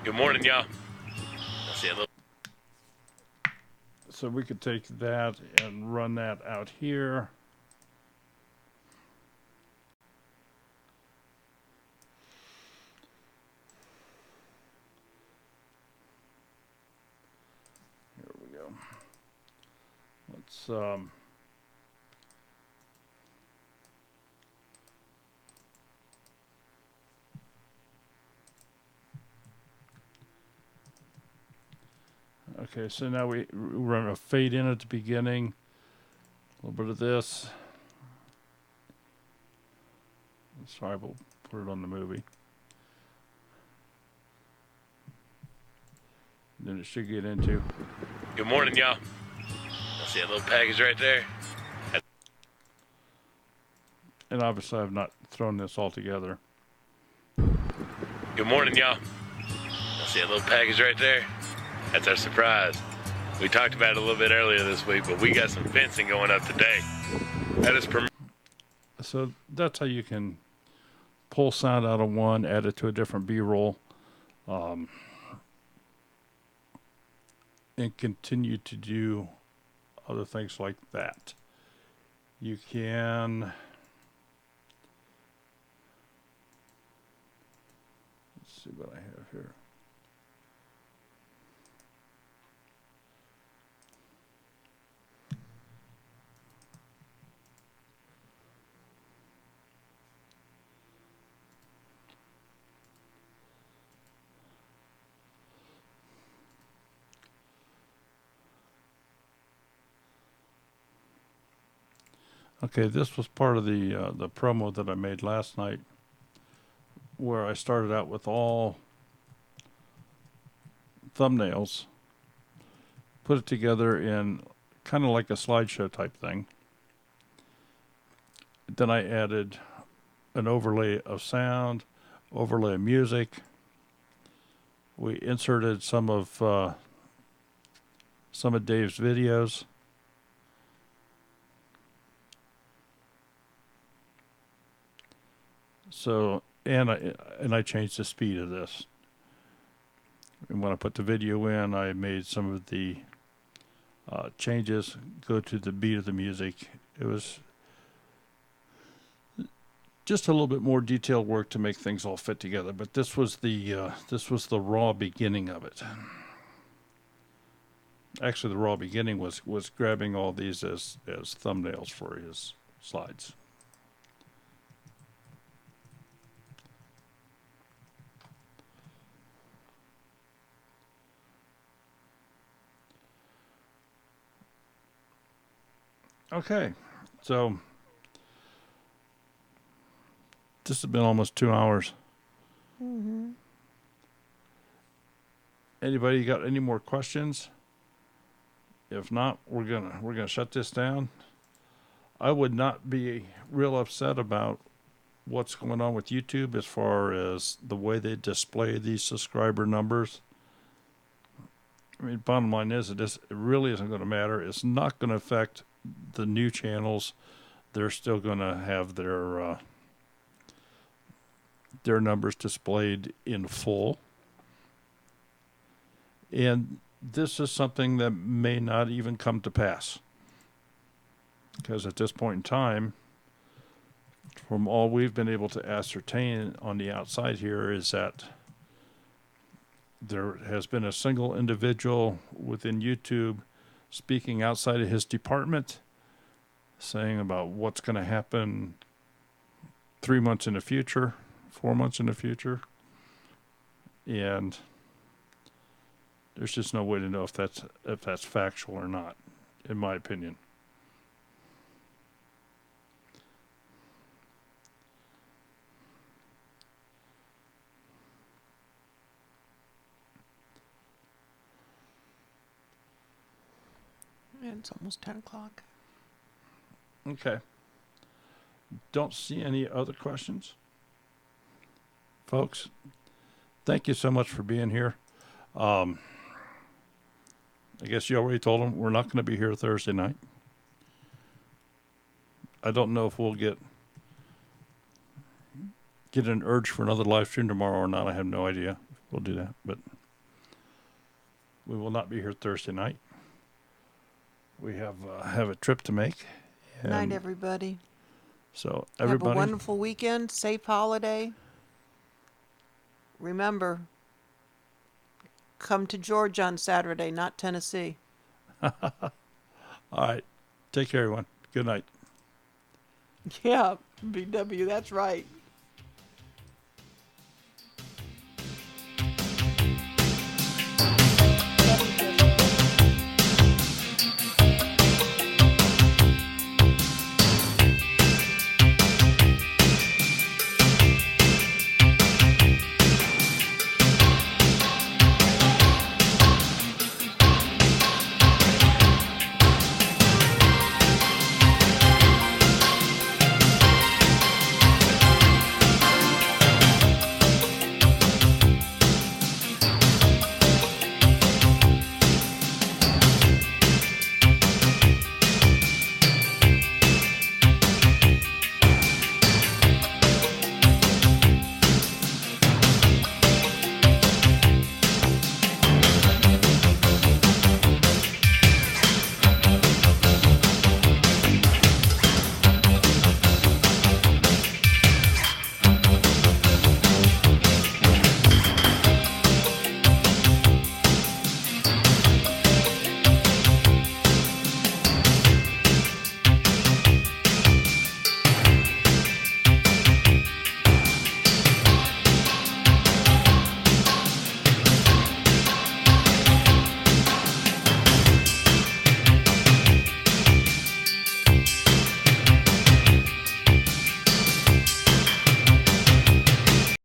Good morning, y'all. I see a little. So we could take that and run that out here. Here we go. Let's okay, so now we're going to fade in at the beginning. A little bit of this. Sorry, we'll put it on the movie. Then it should get into. Good morning, y'all. I see a little package right there. And obviously, I've not thrown this all together. Good morning, y'all. I see a little package right there. That's our surprise. We talked about it a little bit earlier this week, but we got some fencing going up today. That is So that's how you can pull sound out of one, add it to a different B-roll, and continue to do other things like that. You can. Let's see what I have here. Okay, this was part of the promo that I made last night, where I started out with all thumbnails, put it together in kind of like a slideshow type thing. Then I added an overlay of sound, overlay of music. We inserted some of Dave's videos. So, and I changed the speed of this. And when I put the video in, I made some of the changes go to the beat of the music. It was just a little bit more detailed work to make things all fit together. But this was the raw beginning of it. Actually, the raw beginning was grabbing all these as thumbnails for his slides. Okay, so this has been almost 2 hours. Mm-hmm. Anybody got any more questions? If not, we're gonna shut this down. I would not be real upset about what's going on with YouTube as far as the way they display these subscriber numbers. I mean, bottom line is it really isn't going to matter. It's not going to affect the new channels. They're still going to have their numbers displayed in full. And this is something that may not even come to pass. Because at this point in time, from all we've been able to ascertain on the outside here is that there has been a single individual within YouTube speaking outside of his department, saying about what's going to happen 3 months in the future, 4 months in the future. And there's just no way to know if that's factual or not, in my opinion. Yeah, it's almost 10 o'clock. Okay. Don't see any other questions. Folks, thank you so much for being here. I guess you already told them we're not going to be here Thursday night. I don't know if we'll get an urge for another live stream tomorrow or not. I have no idea. We'll do that, but we will not be here Thursday night. We have a trip to make. Night, everybody. So Have everybody, a wonderful weekend. Safe holiday. Remember, come to Georgia on Saturday, not Tennessee. all right. Take care, everyone. Good night. Yeah, BW, that's right.